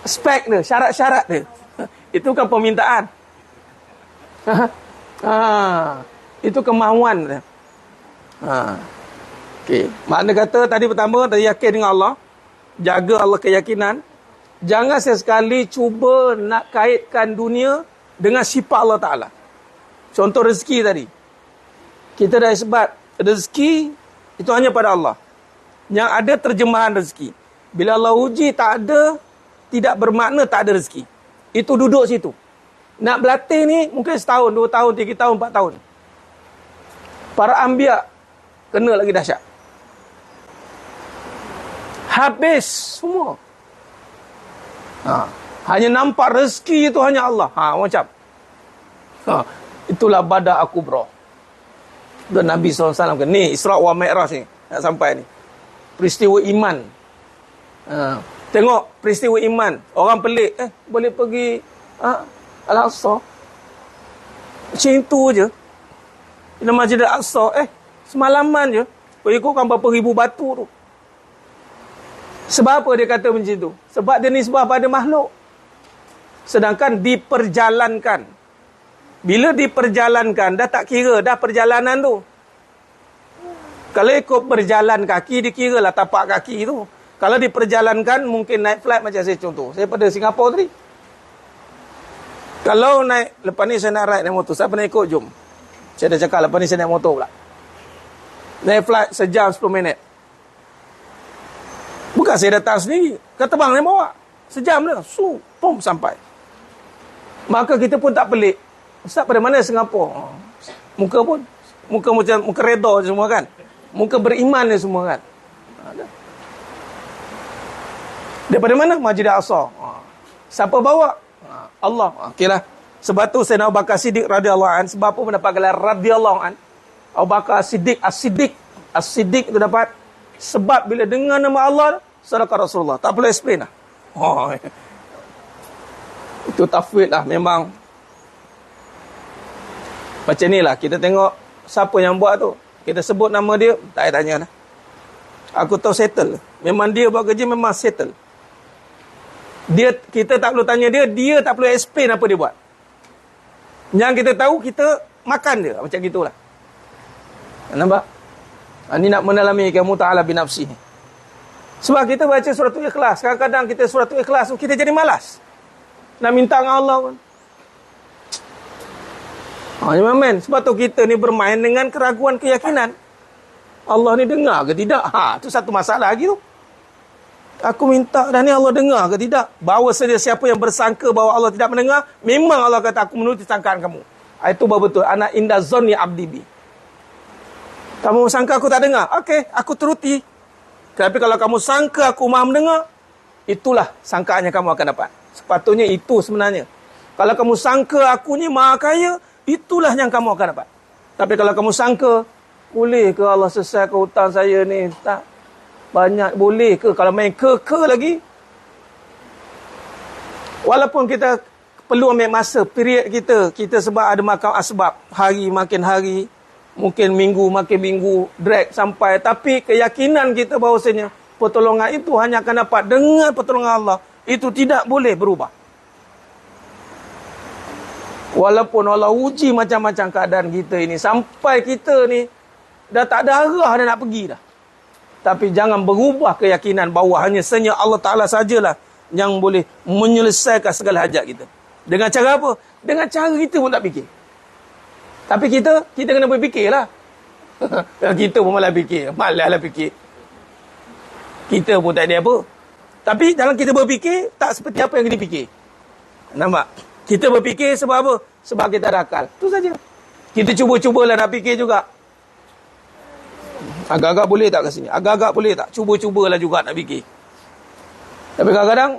spek dia, syarat-syarat dia. Itu kan permintaan. Itu kemahuan dia. Okey, makna kata tadi pertama, tadi yakin dengan Allah, jaga Allah keyakinan. Jangan sesekali cuba nak kaitkan dunia dengan sifat Allah Ta'ala. Contoh rezeki tadi. Kita dah sebut, rezeki itu hanya pada Allah. Yang ada terjemahan rezeki. Bila Allah uji tak ada, tidak bermakna tak ada rezeki. Itu duduk situ. Nak berlatih ni mungkin setahun, 2 tahun, 3 tahun, 4 tahun. Para anbiya kena lagi dahsyat. Habis semua. Hanya nampak rezeki itu hanya Allah. Macam. Itulah Badar Al-Kubra. Dan Nabi SAW kan. Ni Isra' wa Mi'raj ni. Nak sampai ni. Peristiwa iman. Tengok peristiwa iman. Orang pelik. Boleh pergi Al-Aqsa. Macam itu je. Di Masjid Al-Aqsa. Semalaman je. Ikutkan berapa ribu batu tu. Sebab apa dia kata macam tu? Sebab dia nisbah pada makhluk. Sedangkan diperjalankan. Bila diperjalankan, dah tak kira dah perjalanan tu. Kalau ikut berjalan kaki, dikira lah tapak kaki tu. Kalau diperjalankan, mungkin naik flight macam saya contoh. Saya pada Singapura tadi. Kalau naik, lepas ni saya nak ride naik motor. Siapa nak ikut, jom. Saya dah cakap, lepas ni saya naik motor pula. Naik flight sejam 10 minit. Bukan saya datang sendiri. Kata bang, ni bawa. Sejam dia. Pum, sampai. Maka kita pun tak pelik. Ustaz, pada mana Singapura? Muka pun. Muka macam, muka reda semua kan. Muka beriman ni semua kan. Daripada mana? Masjid Al-Aqsa. Siapa bawa? Allah. Okeylah. Sebab tu Sayyidina Abu Bakar Siddiq radhiyallahu an, sebab apa mendapat gelar radhiyallahu an? Abu Bakar Siddiq, As-Siddiq itu dapat sebab bila dengar nama Allah, sadaqah Rasulullah. Tak perlu explain lah. Itu tafwid lah. Memang macam ni lah. Kita tengok siapa yang buat tu. Kita sebut nama dia, tak payah tanya lah. Aku tahu settle. Memang dia buat kerja, memang settle. Kita tak perlu tanya dia tak perlu explain apa dia buat. Yang kita tahu, kita makan dia. Macam gitulah. Nampak? Ini nak mendalami ilmu ta'ala binafsi. Sebab kita baca suratul Ikhlas. Kadang-kadang kita suratul Ikhlas, kita jadi malas. Nak minta dengan Allah pun. Men. Sebab tu kita ni bermain dengan keraguan keyakinan. Allah ni dengar ke tidak? Tu satu masalah lagi tu. Aku minta dah ni, Allah dengar ke tidak? Bahawa sedia siapa yang bersangka bahawa Allah tidak mendengar, memang Allah kata aku menuruti sangkaan kamu. Itu betul. Ana inda zonni abdi bi. Kamu sangka aku tak dengar? Okey, aku turuti. Tapi kalau kamu sangka aku maha mendengar, itulah sangkaan yang kamu akan dapat. Sepatutnya itu sebenarnya. Kalau kamu sangka aku ni maha kaya, itulah yang kamu akan dapat. Tapi kalau kamu sangka, boleh ke Allah selesaikan hutang saya ni? Tak. Banyak boleh ke? Kalau main ke lagi. Walaupun kita perlu ambil masa, period kita sebab ada makan asbab. Hari makin hari, mungkin minggu makin minggu, drag sampai. Tapi keyakinan kita bahawasanya pertolongan itu hanya akan dapat dengan pertolongan Allah. Itu tidak boleh berubah. Walaupun Allah uji macam-macam keadaan kita ini, sampai kita ni dah tak ada arah dah nak pergi dah. Tapi jangan berubah keyakinan bahawa hanya senya Allah Ta'ala sajalah yang boleh menyelesaikan segala hajat kita. Dengan cara apa? Dengan cara kita pun tak fikir. Tapi kita kena berfikirlah. Kita pun malah fikir. Malaslah fikir. Kita pun tak ada apa. Tapi dalam kita berfikir, tak seperti apa yang kita fikir. Nampak? Kita berfikir sebab apa? Sebab kita ada akal. Itu saja. Kita cuba-cubalah nak fikir juga. Agak-agak boleh tak kat sini? Agak-agak boleh tak? Cuba-cubalah juga nak fikir. Tapi kadang-kadang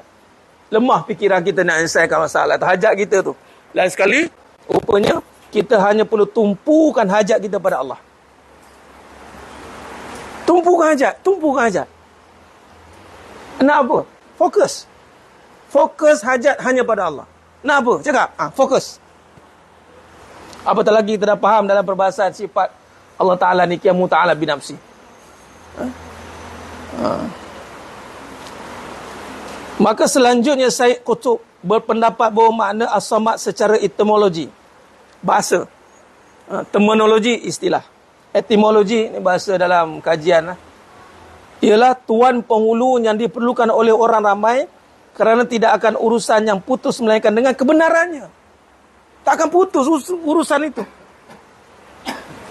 lemah fikiran kita nak selesaikan masalah hajat kita tu. Lain sekali, rupanya kita hanya perlu tumpukan hajat kita pada Allah. Tumpukan hajat. Nak apa? Fokus. Fokus hajat hanya pada Allah. Nak apa? Cakap. Fokus. Apatah lagi kita dah faham dalam perbahasan sifat Allah Ta'ala ni qiyamu ta'ala binafsi. Maka selanjutnya Syed Qutb berpendapat bahawa makna as-samad secara etimologi. Bahasa. Terminologi istilah. Etimologi ni bahasa dalam kajian. Ialah tuan penghulu yang diperlukan oleh orang ramai kerana tidak akan urusan yang putus melainkan dengan kebenarannya. Tak akan putus urusan itu.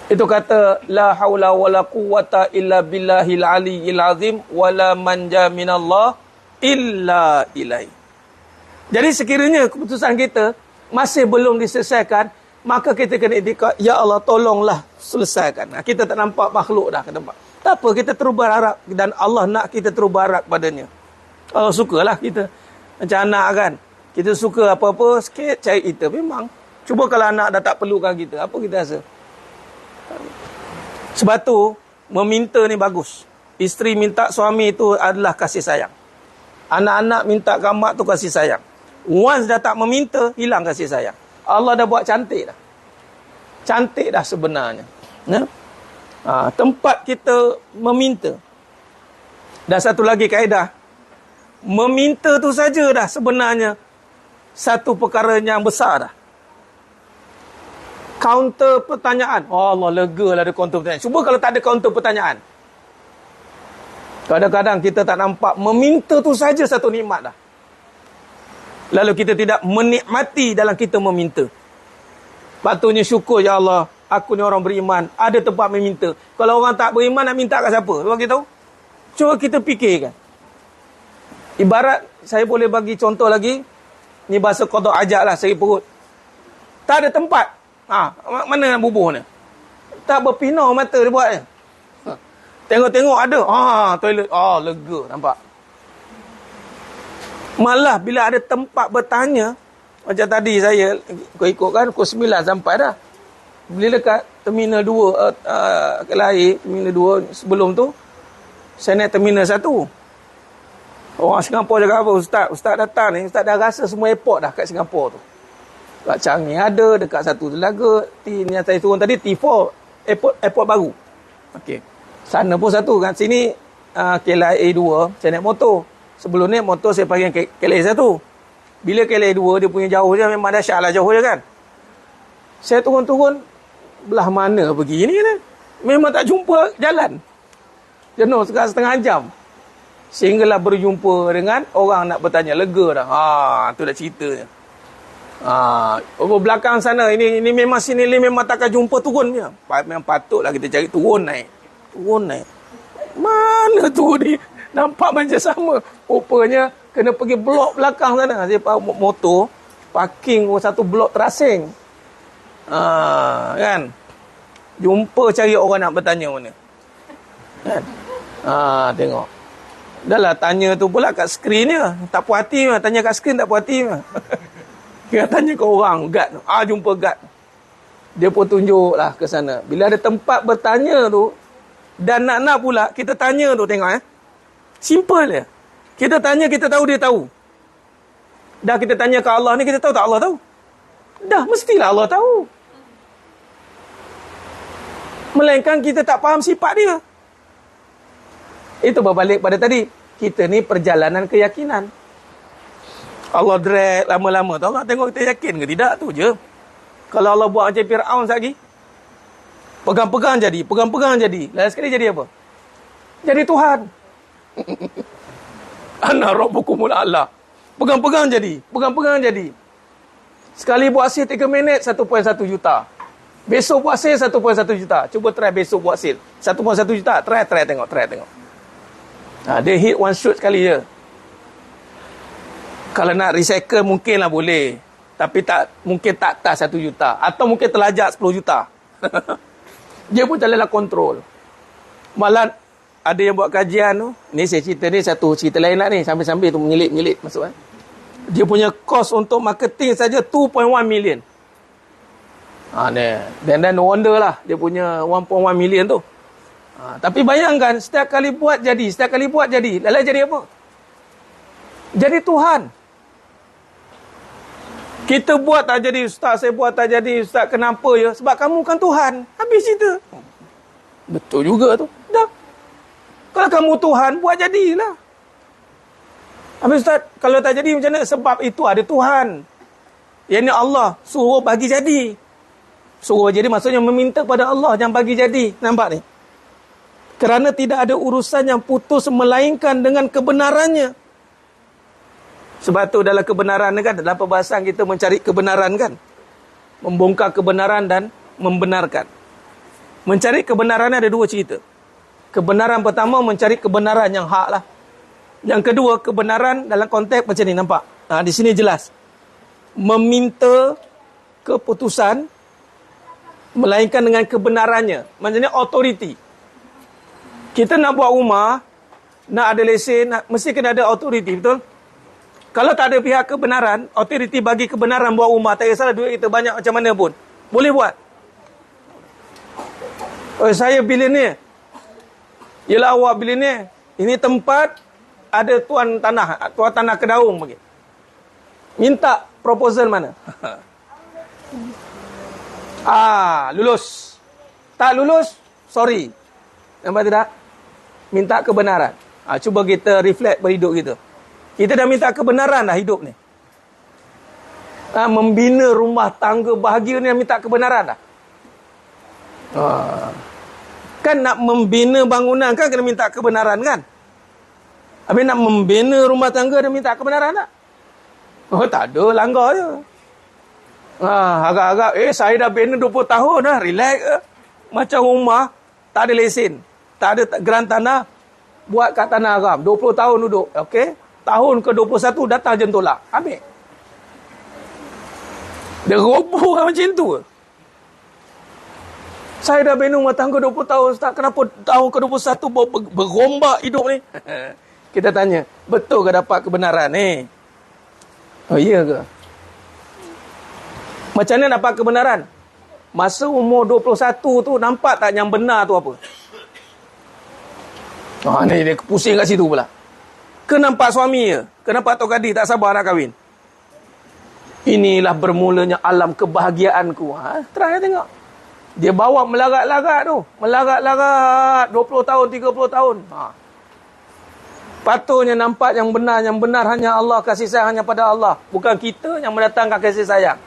Itu kata la haula wala quwwata illa billahil aliyyil azim wala manja minallah illa ilai. Jadi sekiranya keputusan kita masih belum diselesaikan, maka kita kena itikad, ya Allah tolonglah selesaikan. Kita tak nampak makhluk dah ke tempat. Tak apa, kita terus berharap dan Allah nak kita terus berharap padanya. Allah sukalah kita. Macam anak kan. Kita suka apa-apa sikit cari kita. Memang. Cuba kalau anak dah tak perlukan kita, apa kita rasa? Sebab tu meminta ni bagus. Isteri minta suami itu adalah kasih sayang. Anak-anak minta ke mak tu kasih sayang. Once dah tak meminta, hilang kasih sayang. Allah dah buat cantik dah. Cantik dah sebenarnya. Tempat kita meminta. Dan satu lagi kaedah, meminta tu saja dah sebenarnya satu perkara yang besar dah. Counter pertanyaan. Oh Allah, lega lah ada counter pertanyaan. Cuba kalau tak ada counter pertanyaan. Kadang-kadang kita tak nampak meminta tu saja satu nikmat dah. Lalu kita tidak menikmati dalam kita meminta. Patutnya syukur, ya Allah, aku ni orang beriman, ada tempat meminta. Kalau orang tak beriman nak minta kat siapa? Bagi tahu. Cuba kita fikirkan. Ibarat saya boleh bagi contoh lagi. Ni bahasa qada ajak lah, seri perut. Tak ada tempat. Mana nak bubuh ni? Tak berpinau mata dia buat ni. Tengok-tengok ada. Toilet. Lega nampak. Malah bila ada tempat bertanya, macam tadi saya ikut kan pukul 9 sampai dah. Bila dekat Terminal 2 Kelahir, Terminal 2 sebelum tu, saya naik Terminal 1. Orang Singapura cakap apa? Ustaz datang ni, Ustaz dah rasa semua airport dah kat Singapura tu. Kat Changi ada, dekat satu Telaga, ni yang saya turun tadi, T4, airport baru. Okey. Sana pun satu, kan sini KLIA 2, saya naik motor. Sebelum naik motor, saya panggil KLIA 1. Bila KLIA 2, dia punya jauh je, memang dahsyat lah jauh je kan. Saya turun-turun, belah mana pergi ni kan? Memang tak jumpa jalan. Jenuh setengah jam. Sehinggalah berjumpa dengan orang nak bertanya. Lega dah. Tu dah ceritanya. Belakang sana, ini memang sini memang takkan jumpa turun je. Memang patutlah kita cari turun naik. Mana tu ni? Nampak macam sama. Rupanya kena pergi blok belakang sana. Saya motor parking satu blok terasing. Kan? Jumpa cari orang nak bertanya mana. Kan? Tengok. Dah lah tanya tu pula kat skrin je. Tak puas hati mah. Tanya kat skrin tak puas hati mah. Kita tanya ke orang, guard tu. Jumpa guard. Dia pun tunjuk lah ke sana. Bila ada tempat bertanya tu, dan nak pula, kita tanya tu tengok simple je. Kita tanya, kita tahu dia tahu. Dah kita tanya ke Allah ni, kita tahu tak Allah tahu? Dah, mestilah Allah tahu. Melainkan kita tak faham sifat dia. Itu berbalik pada tadi. Kita ni perjalanan keyakinan. Allah drag lama-lama. Allah tengok kita yakin ke tidak, tu je. Kalau Allah buat macam Fir'aun lagi, pegang-pegang jadi. Lalu sekali jadi apa? Jadi Tuhan. Ana rabbukumul a'la. Pegang-pegang jadi. Sekali buat sale 3 minit, 1.1 juta. Besok buat sale 1.1 juta. Cuba try besok buat sale 1.1 juta. Try tengok. Dia hit one shot sekali je. Kalau nak recycle mungkin lah boleh. Tapi mungkin tak atas 1 juta. Atau mungkin terlajak 10 juta. Dia pun tak boleh kontrol. Malah ada yang buat kajian tu. Ni saya cerita ni satu cerita lain lah ni. Sambil-sambil tu menyelit masuk. Dia punya cost untuk marketing saja 2.1 million. Dan no wonder lah. Dia punya 1.1 million tu. Tapi bayangkan setiap kali buat jadi. Lalu jadi apa? Jadi Tuhan. Kita buat tak jadi ustaz, saya buat tak jadi ustaz. Kenapa ya? Sebab kamu kan Tuhan. Habis cerita. Betul juga tu. Dah. Kalau kamu Tuhan, buat jadilah. Habis ustaz, kalau tak jadi macam mana? Sebab itu ada Tuhan. Yang ni Allah suruh bagi jadi. Suruh bagi jadi maksudnya meminta pada Allah yang bagi jadi. Nampak ni? Kerana tidak ada urusan yang putus melainkan dengan kebenarannya. Sebab tu dalam kebenaran kan, dalam perbahasan kita mencari kebenaran kan. Membongkar kebenaran dan membenarkan. Mencari kebenaran ada 2 cerita. Kebenaran pertama mencari kebenaran yang hak lah. Yang kedua kebenaran dalam konteks macam ni, nampak? Di sini jelas. Meminta keputusan melainkan dengan kebenarannya. Maksudnya authority. Kita nak buat rumah, nak ada lesen, mesti kena ada authority, betul? Kalau tak ada pihak kebenaran, authority bagi kebenaran buat rumah, tak kisahlah duit kita banyak macam mana pun. Boleh buat. Saya billionaire. Yelah awak billionaire. Ini tempat ada tuan tanah Kedaung bagi. Minta proposal mana? Lulus. Tak lulus, sorry. Nampak tidak? Minta kebenaran. Cuba kita reflect berhidup kita. Kita dah minta kebenaran dah hidup ni. Membina rumah tangga bahagia ni minta kebenaran dah. Kan nak membina bangunan kan kena minta kebenaran kan? Habis nak membina rumah tangga dia minta kebenaran tak? Tak ada, langgar je. Agak-agak, saya dah bina 20 tahun dah, relax ke? Macam rumah, tak ada lesen. Tak ada geran tanah, buat kat tanah haram. 20 tahun duduk, okey? Tahun ke-21 datang jentolak. Ambil. Dia roboh macam tu. Saya dah bina rumah tangga 20 tahun. Ustaz, kenapa tahun ke-21 berombak hidup ni? Kita tanya, betul ke dapat kebenaran ni? Iya ke? Macam mana dapat kebenaran? Masa umur 21 tu, nampak tak yang benar tu apa? Ni dia pusing kat situ pula. Kenapa suami ya? Kenapa Tok Kadi tak sabar nak kahwin? Inilah bermulanya alam kebahagiaanku. Terang tengok. Dia bawa melarat-larat tu. Melarat-larat 20 tahun, 30 tahun. Patutnya nampak yang benar hanya Allah, kasih sayang hanya pada Allah. Bukan kita yang mendatangkan kasih sayang.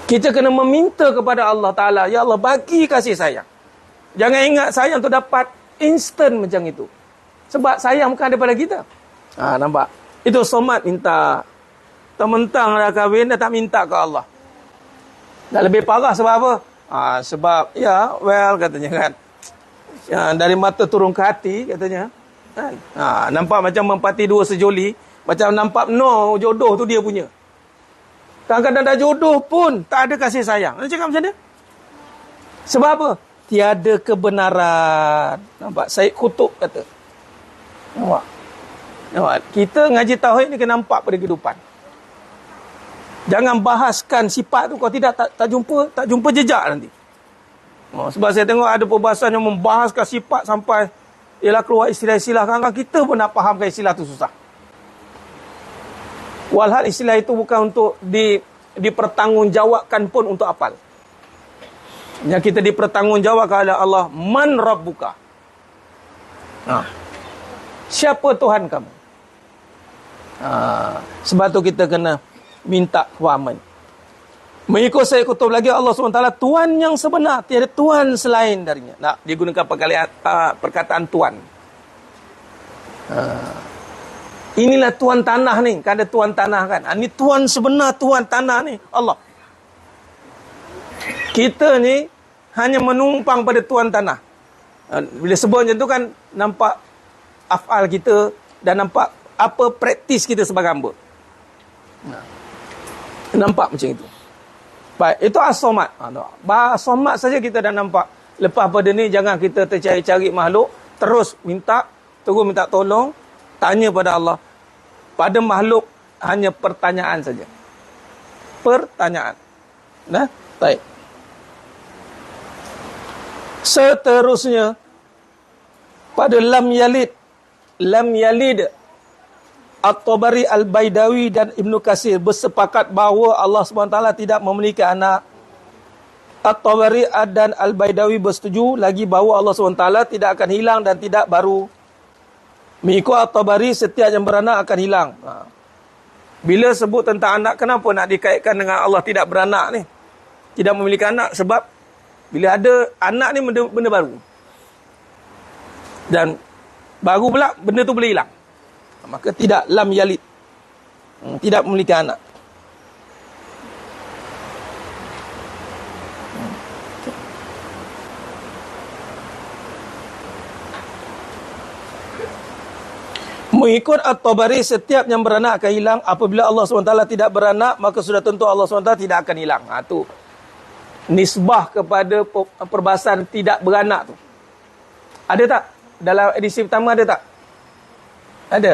Kita kena meminta kepada Allah Ta'ala. Ya Allah, bagi kasih sayang. Jangan ingat sayang tu dapat instant macam itu. Sebab sayang bukan daripada kita. Nampak? Itu Somad minta Mentang-mentang dah kahwin, dah tak minta ke Allah. Dah lebih parah sebab apa? Sebab, katanya kan. Dari mata turun ke hati, katanya. Kan? Nampak macam mempati dua sejoli. Macam nampak jodoh tu dia punya. Kadang-kadang dah jodoh pun tak ada kasih sayang. Dia cakap macam mana? Sebab apa? Tiada kebenaran. Nampak? Syed Qutb kata. Nampak? Kita ngaji tauhid ni kena nampak pada kehidupan. Jangan bahaskan sifat tu, kalau tidak tak jumpa jejak nanti. Sebab saya tengok ada perbahasan yang membahaskan sifat sampai ialah keluar istilah-istilah. Kadang-kadang kita pun nak fahamkan istilah tu susah. Walhal istilah itu bukan untuk dipertanggungjawabkan pun untuk apal. Yang kita dipertanggungjawabkan oleh Allah, man rabbuka. Siapa Tuhan kamu? Sebab tu kita kena minta kefahaman. Mengikut Syed Qutb lagi, Allah SWT Tuhan yang sebenar, tiada Tuhan selain darinya. Nak digunakan perkataan Tuhan. Inilah Tuhan tanah ni. Kan ada Tuhan tanah kan. Ini Tuhan sebenar, Tuhan tanah ni Allah. Kita ni hanya menumpang pada Tuhan tanah. Bila sebut macam tu kan, nampak afal kita dan nampak apa praktis kita sebagai hamba. Nampak macam itu. Baik, itu as-somad. As-somad saja kita dah nampak. Lepas pada ni jangan kita tercari-cari makhluk, terus terus minta tolong, tanya pada Allah. Pada makhluk hanya pertanyaan saja. Pertanyaan. Baik. Seterusnya pada lam yalid At-Tabari, Al-Baidawi dan Ibnu Katsir bersepakat bahawa Allah SWT tidak memiliki anak. At-Tabari dan Al-Baidawi bersetuju lagi bahawa Allah SWT tidak akan hilang dan tidak baru. Mengikut At-Tabari, setiap yang beranak akan hilang. Bila sebut tentang anak, kenapa nak dikaitkan dengan Allah tidak beranak ni? Tidak memiliki anak, sebab bila ada anak ni benda baru. Dan baru pula benda tu boleh hilang. Maka tidak lam yalid. Tidak memiliki anak. Mengikut At-Tabari, setiap yang beranak akan hilang. Apabila Allah SWT tidak beranak, maka sudah tentu Allah SWT tidak akan hilang. Tu nisbah kepada perbahasan tidak beranak tu. Ada tak? Dalam edisi pertama ada tak? Ada.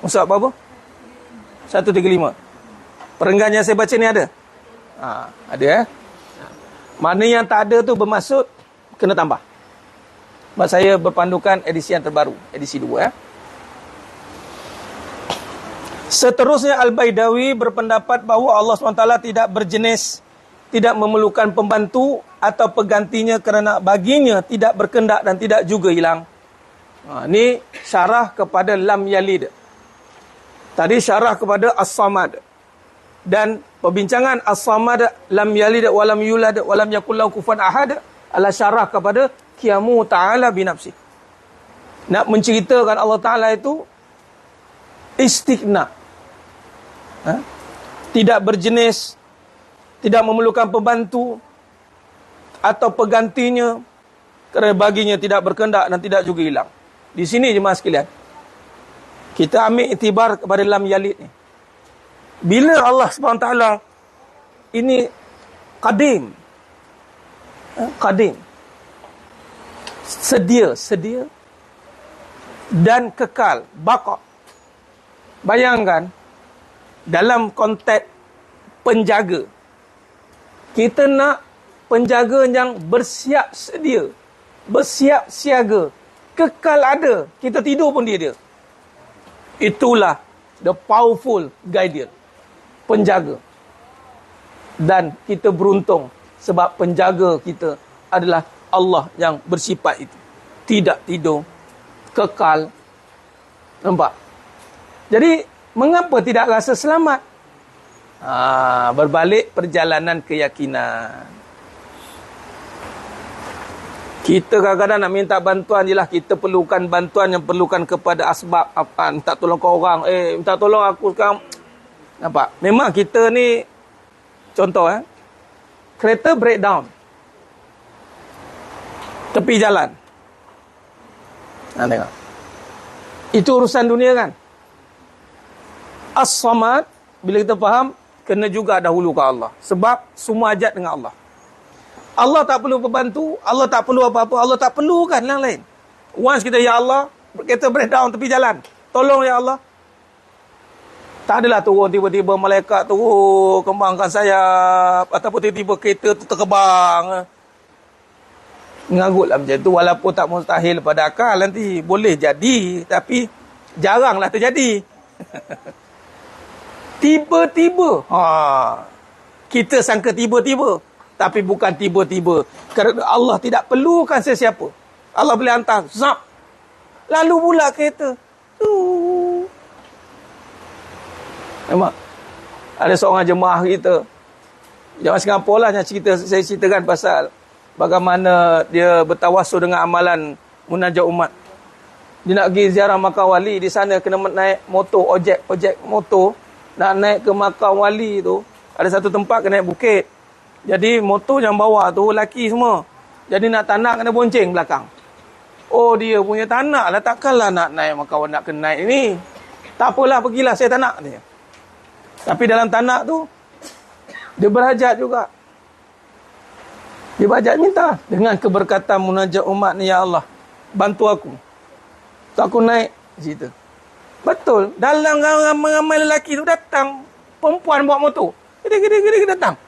Mushaf apa? 135. Perenggan yang saya baca ni ada? Ada Mana yang tak ada tu bermaksud kena tambah. Sebab saya berpandukan edisi yang terbaru, edisi 2 Seterusnya Al-Baidawi berpendapat bahawa Allah SWT tidak berjenis, tidak memerlukan pembantu atau penggantinya kerana baginya tidak berkendak dan tidak juga hilang. Ini syarah kepada lam yalid. Tadi syarah kepada as-samad. Dan perbincangan as-samad, lam yalid wa lam yulad wa lam yakul lahu kufuwan ahad adalah syarah kepada qiyamu ta'ala binafsi. Nak menceritakan Allah Ta'ala itu istighna. Tidak berjenis, tidak memerlukan pembantu atau penggantinya kerana baginya tidak berkendak dan tidak juga hilang. Di sini jemaah sekalian, kita ambil iktibar kepada lam yalid ni. Bila Allah SWT ini qadim, sedia dan kekal, baqa. Bayangkan dalam konteks penjaga, kita nak penjaga yang bersiap sedia, bersiap siaga, kekal ada, kita tidur pun dia. Itulah the powerful guardian, penjaga. Dan kita beruntung sebab penjaga kita adalah Allah yang bersifat itu, tidak tidur, kekal. Nampak? Jadi mengapa tidak rasa selamat? Berbalik perjalanan keyakinan. Kita kadang-kadang nak minta bantuan je lah. Kita perlukan bantuan yang perlukan kepada asbab. Minta tolong ke orang. Minta tolong aku sekarang Nampak? Memang kita ni, contoh kereta breakdown tepi jalan. Tengok. Itu urusan dunia kan. As-Samad, bila kita faham, kena juga dahulu ke Allah. Sebab semua hajat dengan Allah. Allah tak perlu pembantu, Allah tak perlu apa-apa, Allah tak perlukan yang lain. Once kita, ya Allah, kereta breakdown tepi jalan, tolong ya Allah. Tak adalah turun tiba-tiba malaikat turun kembangkan sayap, ataupun tiba-tiba kereta tu terbang. Ngagutlah macam tu. Walaupun tak mustahil pada akal, nanti boleh jadi, tapi jaranglah terjadi. Tiba-tiba. Kita sangka tiba-tiba, tapi bukan tiba-tiba. Kerana Allah tidak perlukan sesiapa. Allah boleh hantar, zap, lalu pula kereta. Memang ada seorang jemaah kita, jemaah Singapura lah, yang saya ceritakan pasal bagaimana dia bertawassul dengan amalan munajat umat. Dia nak pergi ziarah makam wali, di sana kena naik motor, ojek motor. Nak naik ke makam wali tu, ada satu tempat kena naik bukit. Jadi motor yang bawa tu lelaki semua. Jadi nak tak nak kena bonceng belakang. Oh, dia punya tak nak lah, takkanlah nak naik makam nak kena naik ni. Tak apalah, pergilah, saya tak nak dia. Tapi dalam tak nak tu, dia berhajat juga. Dia berhajat minta dengan keberkatan munajat umat ni, ya Allah, bantu aku. Tak aku naik cerita. Betul. Dalam ramai-ramai lelaki tu datang perempuan bawa motor. Gede datang.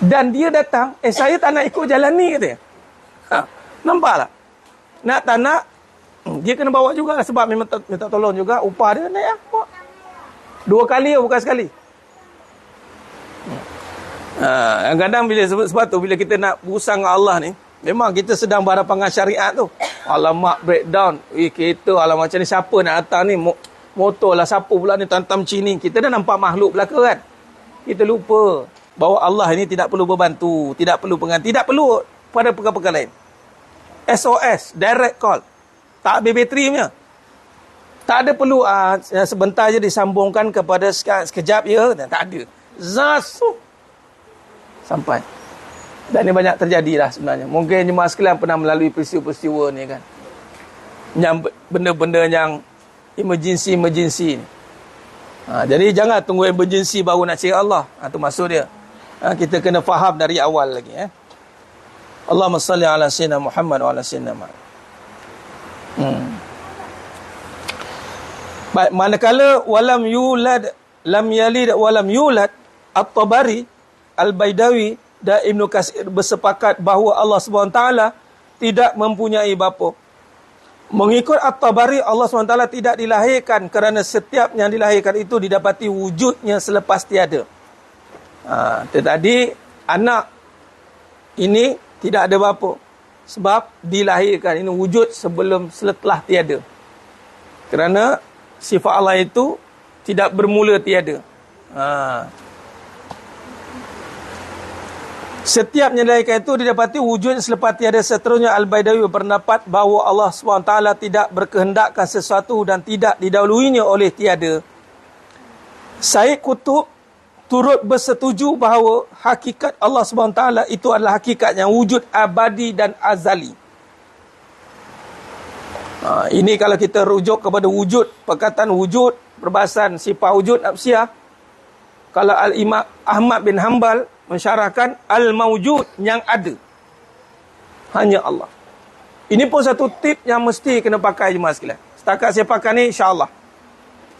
Dan dia datang, saya tak nak ikut jalan ni, katanya. Nampak tak? Nak tak nak, dia kena bawa juga lah, sebab memang minta tolong juga. Upah dia naik bawa. 2 kali bukan sekali. Kadang-kadang bila sebab tu, bila kita nak berusaha dengan Allah ni, memang kita sedang berhadapan dengan syariat tu. Alamak, breakdown. Kereta, alamak, macam ni siapa nak datang ni? Motor lah, siapa pula ni tantam cini. Kita dah nampak makhluk belaka kan. Kita lupa bahawa Allah ini tidak perlu berbantu, tidak perlu pengantin, tidak perlu pada perkara-perkara lain. SOS, direct call. Tak habis bateri punya. Tak ada perlu sebentar je disambungkan kepada sekejap ya. Tak ada. Zasuk. Sampai. Dan ini banyak terjadi lah sebenarnya. Mungkin jemaah sekalian pernah melalui peristiwa-peristiwa ni kan. Yang benda-benda yang emergency ni. Jadi jangan tunggu emergency baru nak cari Allah. Itu maksud dia. Kita kena faham dari awal lagi. Allahumma salli ala sayyidina Muhammad wa ala sayyidina Muhammad. Baik, manakala walam yulad, lam yalid walam yulad, At-Tabari, Al-Baidawi dan Ibnu Katsir bersepakat bahawa Allah SWT tidak mempunyai bapa. Mengikut At-Tabari, Allah SWT tidak dilahirkan kerana setiap yang dilahirkan itu didapati wujudnya selepas tiada. Tadi anak ini tidak ada bapa sebab dilahirkan, ini wujud setelah tiada. Kerana sifat Allah itu tidak bermula tiada. Setiap yang dilahirkan itu didapati wujud selepas tiada. Seterusnya Al-Baidawi berpendapat bahawa Allah SWT tidak berkehendakkan sesuatu dan tidak didahuluinya oleh tiada. Syed Qutb turut bersetuju bahawa hakikat Allah SWT itu adalah hakikat yang wujud abadi dan azali. Ini kalau kita rujuk kepada wujud, perkataan wujud, perbahasan sifat wujud nafsiyah. Kalau Al-Imam Ahmad bin Hanbal mensyarahkan al-mawjud, yang ada hanya Allah. Ini pun satu tip yang mesti kena pakai jemaah sekalian. Setakat saya pakai ni, insya-Allah.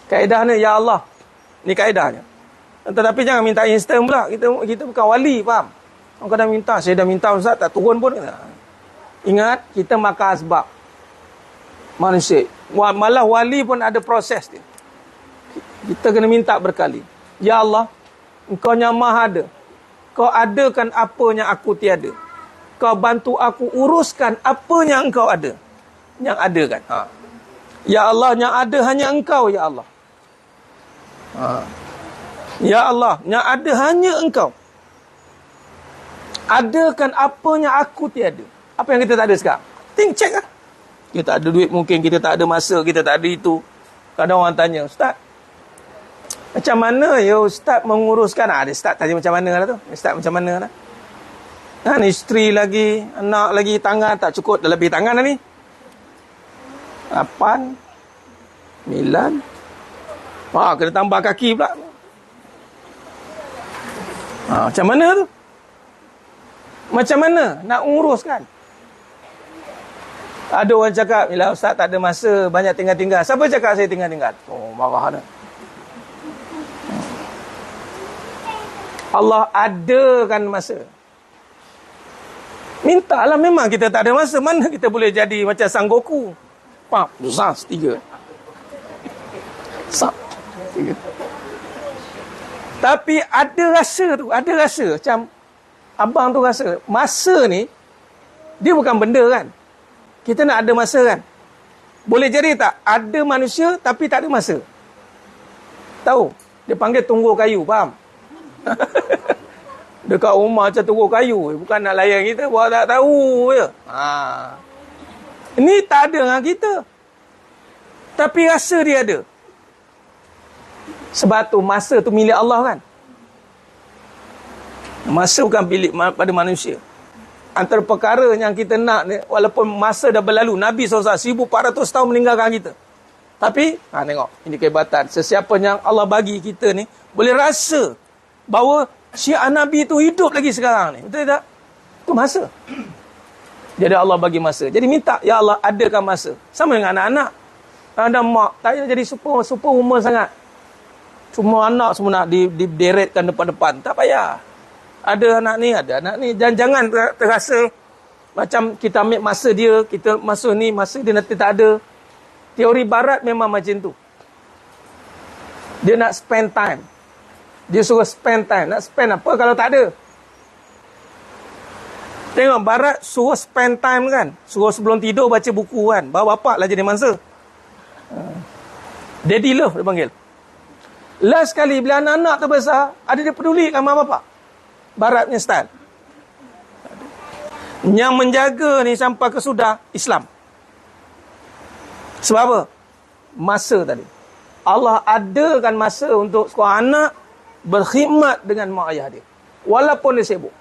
Kaedahnya ya Allah. Ni kaedahnya. Tetapi jangan minta instan pula. Kita bukan wali, faham? Orang kadang minta, saya dah minta Ustaz, tak turun pun. Ingat, kita makan asbab. Manusia. Malah wali pun ada proses dia. Kita kena minta berkali. Ya Allah, Engkau yang maha ada. Kau adakan apa yang aku tiada. Kau bantu aku uruskan apa yang Engkau ada. Yang ada kan. Ya Allah, yang ada hanya Engkau, ya Allah. Ya Allah, yang ada hanya Engkau. Adakan apa yang aku tiada. Apa yang kita tak ada sekarang? Check lah. Kita tak ada duit mungkin, kita tak ada masa, kita tak ada itu. Kadang orang tanya, Ustaz, Macam mana ya ustaz menguruskan? Dia start tanya macam mana lah tu. Ustaz macam mana lah. Isteri lagi, anak lagi, tangan tak cukup. Dah lebih tangan dah ni. 8, 9. Kena tambah kaki pula. Macam mana tu? Macam mana nak uruskan? Ada orang cakap, bila ustaz tak ada masa, banyak tinggal-tinggal. Siapa cakap saya tinggal-tinggal? Marah dah. Allah adakan masa. Mintalah, memang kita tak ada masa. Mana kita boleh jadi macam Sang Goku? Sas 3. Sas 3. Tapi ada rasa tu, ada rasa. Macam abang tu rasa, masa ni, dia bukan benda kan. Kita nak ada masa kan. Boleh jadi tak? Ada manusia tapi tak ada masa. Tahu? Dia panggil tunggu kayu, faham? Dekat rumah macam tunggu kayu. Bukan nak layan kita, buat tak tahu je. Ini tak ada dengan kita. Tapi rasa dia ada. Sebab tu masa tu milik Allah kan. Masa bukan milik pada manusia. Antara perkara yang kita nak ni, walaupun masa dah berlalu, Nabi SAW 1400 tahun meninggalkan kita. Tapi, tengok, ini kehebatan. Sesiapa yang Allah bagi kita ni, boleh rasa bahawa syiar Nabi tu hidup lagi sekarang ni. Betul tak? Itu masa. Jadi Allah bagi masa. Jadi minta, ya Allah adakan masa. Sama dengan anak-anak. Ada mak, tak payah jadi super umur sangat. Semua anak semua nak dideretkan depan-depan. Tak payah. Ada anak ni. Jangan terasa macam kita ambil masa dia, kita masa ni, masa dia nanti tak ada. Teori barat memang macam tu. Dia nak spend time. Dia suruh spend time. Nak spend apa kalau tak ada? Tengok, barat suruh spend time kan. Suruh sebelum tidur baca buku kan. Bawa bapak lah jadi mangsa. Daddy love dia panggil. Last kali bila anak-anak terbesar, ada dia peduli dengan mak bapak. Baratnya style. Yang menjaga ni sampai ke sudah Islam. Sebab apa? Masa tadi. Allah adakan masa untuk sekolah anak berkhidmat dengan mak ayah dia. Walaupun dia sibuk.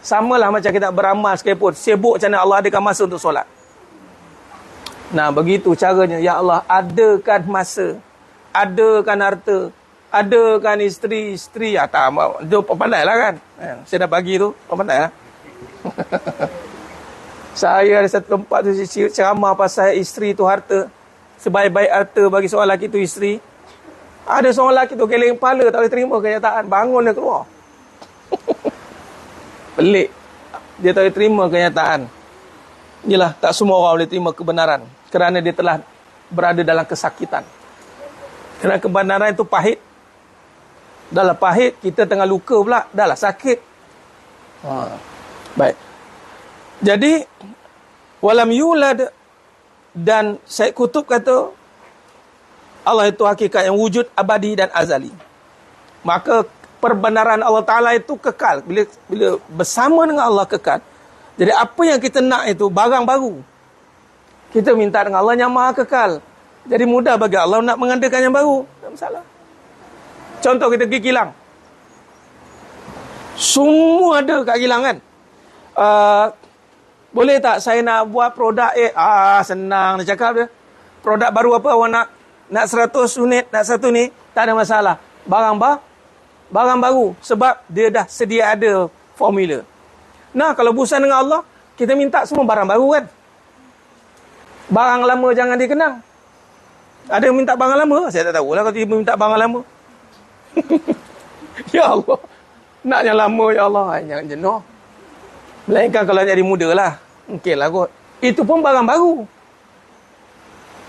Samalah macam kita beramal sekalipun. Sibuk macam mana Allah adakan masa untuk solat. Nah, begitu caranya. Ya Allah, adakan masa. Adakan harta. Adakan isteri. Tak, dia pandai lah kan. Saya dah bagi tu, pandai lah. Saya ada satu tempat tu ceramah pasal isteri tu harta. Sebaik-baik harta bagi seorang lelaki tu isteri. Ada seorang lelaki tu geleng kepala, tak boleh terima kenyataan. Bangun dia keluar. Pelik. Dia tak boleh terima kenyataan. Inilah, tak semua orang boleh terima kebenaran. Kerana dia telah berada dalam kesakitan. Kerana kebenaran itu pahit. Dah lah pahit, kita tengah luka pula. Dah lah sakit. Baik. Jadi, walam yulad, dan Syed Qutb kata, Allah itu hakikat yang wujud abadi dan azali. Maka perbenaran Allah Ta'ala itu kekal. Bila bersama dengan Allah kekal. Jadi apa yang kita nak itu barang baru. Kita minta dengan Allah yang maha kekal. Jadi mudah bagi Allah nak mengadakan yang baru. Tak masalah. Contoh kita pergi kilang. Semua ada kat kilang kan. Boleh tak saya nak buat produk senang dia cakap dia. Produk baru apa awak nak? Nak 100 unit, nak 1 ni, tak ada masalah. Barang baru. Sebab dia dah sedia ada formula. Nah, kalau berusaha dengan Allah, kita minta semua barang baru kan. Barang lama jangan dikenang. Ada yang minta barang lama? Saya tak tahulah kalau dia minta barang lama. Ya Allah. Nak yang lama, ya Allah. Jangan jenuh. Melainkan kalau jadi muda lah. Mungkin lah kot. Itu pun barang baru.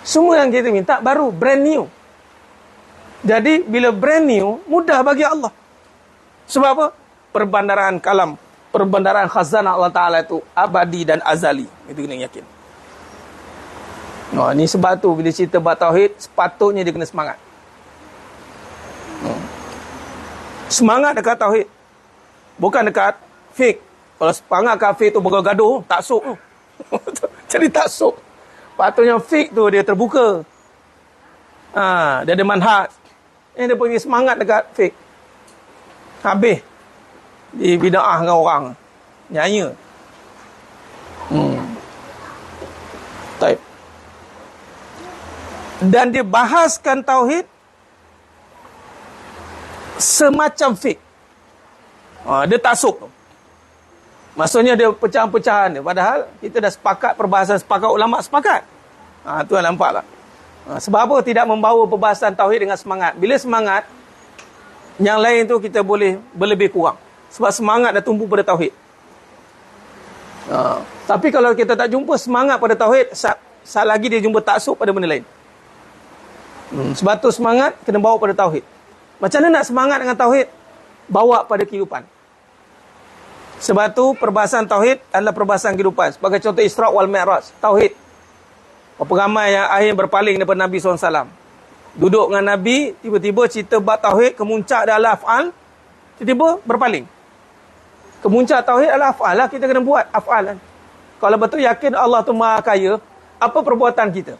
Semua yang kita minta baru. Brand new. Jadi, bila brand new, mudah bagi Allah. Sebab apa? Perbandaran kalam. Perbandaran khazanah Allah Ta'ala itu abadi dan azali. Itu kena yakin. Ini sebab tu, bila cerita bab tauhid, sepatutnya dia kena semangat. Semangat dekat tauhid. Bukan dekat fik. Kalau semangat kat fik tu bergaduh, tak sok tu. Jadi tak sok. Patutnya fik tu dia terbuka. Dia ada manhaj. Dia pergi semangat dekat fake. Habis di bid'ah dengan orang. Nyaya. Taib. Dan dia bahaskan tauhid semacam fake. Dia taksub. Maksudnya dia pecahan-pecahan dia. Padahal kita dah sepakat, perbahasan sepakat, ulama sepakat. Tuan nampak tak? Sebab apa tidak membawa perbahasan tauhid dengan semangat? Bila semangat, yang lain tu kita boleh berlebih kurang. Sebab semangat dah tumbuh pada tauhid. Tapi kalau kita tak jumpa semangat pada tauhid, saat lagi dia jumpa taksub pada benda lain. Sebab tu semangat kena bawa pada tauhid. Macam mana nak semangat dengan tauhid? Bawa pada kehidupan. Sebab tu perbahasan tauhid adalah perbahasan kehidupan. Sebagai contoh Isra' wal Mi'raj, tauhid. Berapa ramai yang akhir berpaling daripada Nabi SAW. Duduk dengan Nabi, tiba-tiba cerita bab tauhid, kemuncak adalah af'al, tiba-tiba berpaling. Kemuncak tauhid adalah af'al lah, kita kena buat af'al lah. Kalau betul yakin Allah tu Maha Kaya, apa perbuatan kita?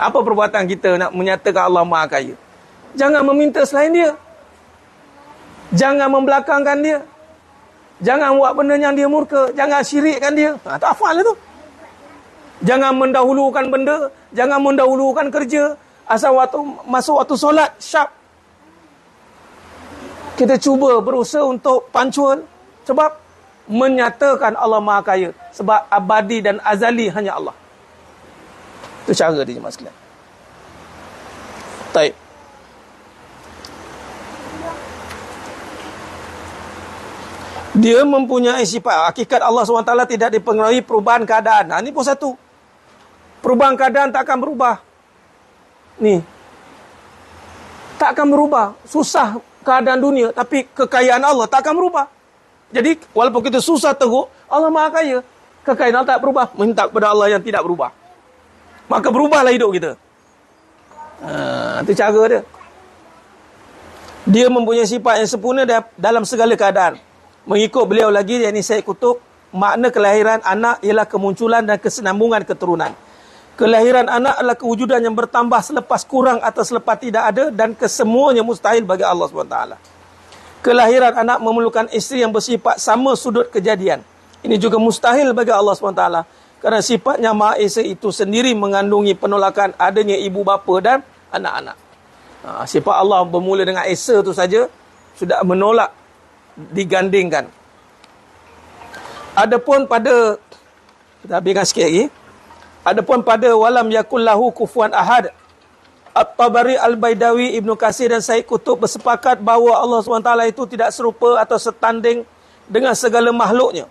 Apa perbuatan kita nak menyatakan Allah Maha Kaya? Jangan meminta selain dia. Jangan membelakangkan dia. Jangan buat benda yang dia murka. Jangan syirikkan dia. Itu afal lah tu. Jangan mendahulukan benda. Jangan mendahulukan kerja. Asal masuk waktu solat, syap. Kita cuba berusaha untuk pancul. Sebab menyatakan Allah Maha Kaya. Sebab abadi dan azali hanya Allah. Itu cara dia jemaah sekalian. Baik. Dia mempunyai sifat. Hakikat Allah SWT tidak dipengaruhi perubahan keadaan. Ini pun satu. Perubahan keadaan tak akan berubah. Ni. Tak akan berubah. Susah keadaan dunia. Tapi kekayaan Allah tak akan berubah. Jadi, walaupun kita susah teruk, Allah Maha Kaya. Kekayaan Allah tak berubah. Minta kepada Allah yang tidak berubah. Maka berubahlah hidup kita. Itu cara dia. Dia mempunyai sifat yang sempurna dalam segala keadaan. Mengikut beliau lagi, yakni Syed Qutb, makna kelahiran anak ialah kemunculan dan kesinambungan keturunan. Kelahiran anak adalah kewujudan yang bertambah selepas kurang atau selepas tidak ada, dan kesemuanya mustahil bagi Allah SWT. Kelahiran anak memerlukan isteri yang bersifat sama sudut kejadian. Ini juga mustahil bagi Allah SWT. Kerana sifatnya Maha Esa itu sendiri mengandungi penolakan adanya ibu bapa dan anak-anak. Sifat Allah bermula dengan Esa itu saja sudah menolak digandingkan. Adapun pada, kita habiskan sikit lagi. Adapun pada walam yakul lahu kufuwan ahad, At-Tabari, Al-Baidawi, Ibnu Katsir dan Syed Qutb bersepakat bahawa Allah SWT itu tidak serupa atau setanding dengan segala makhluknya.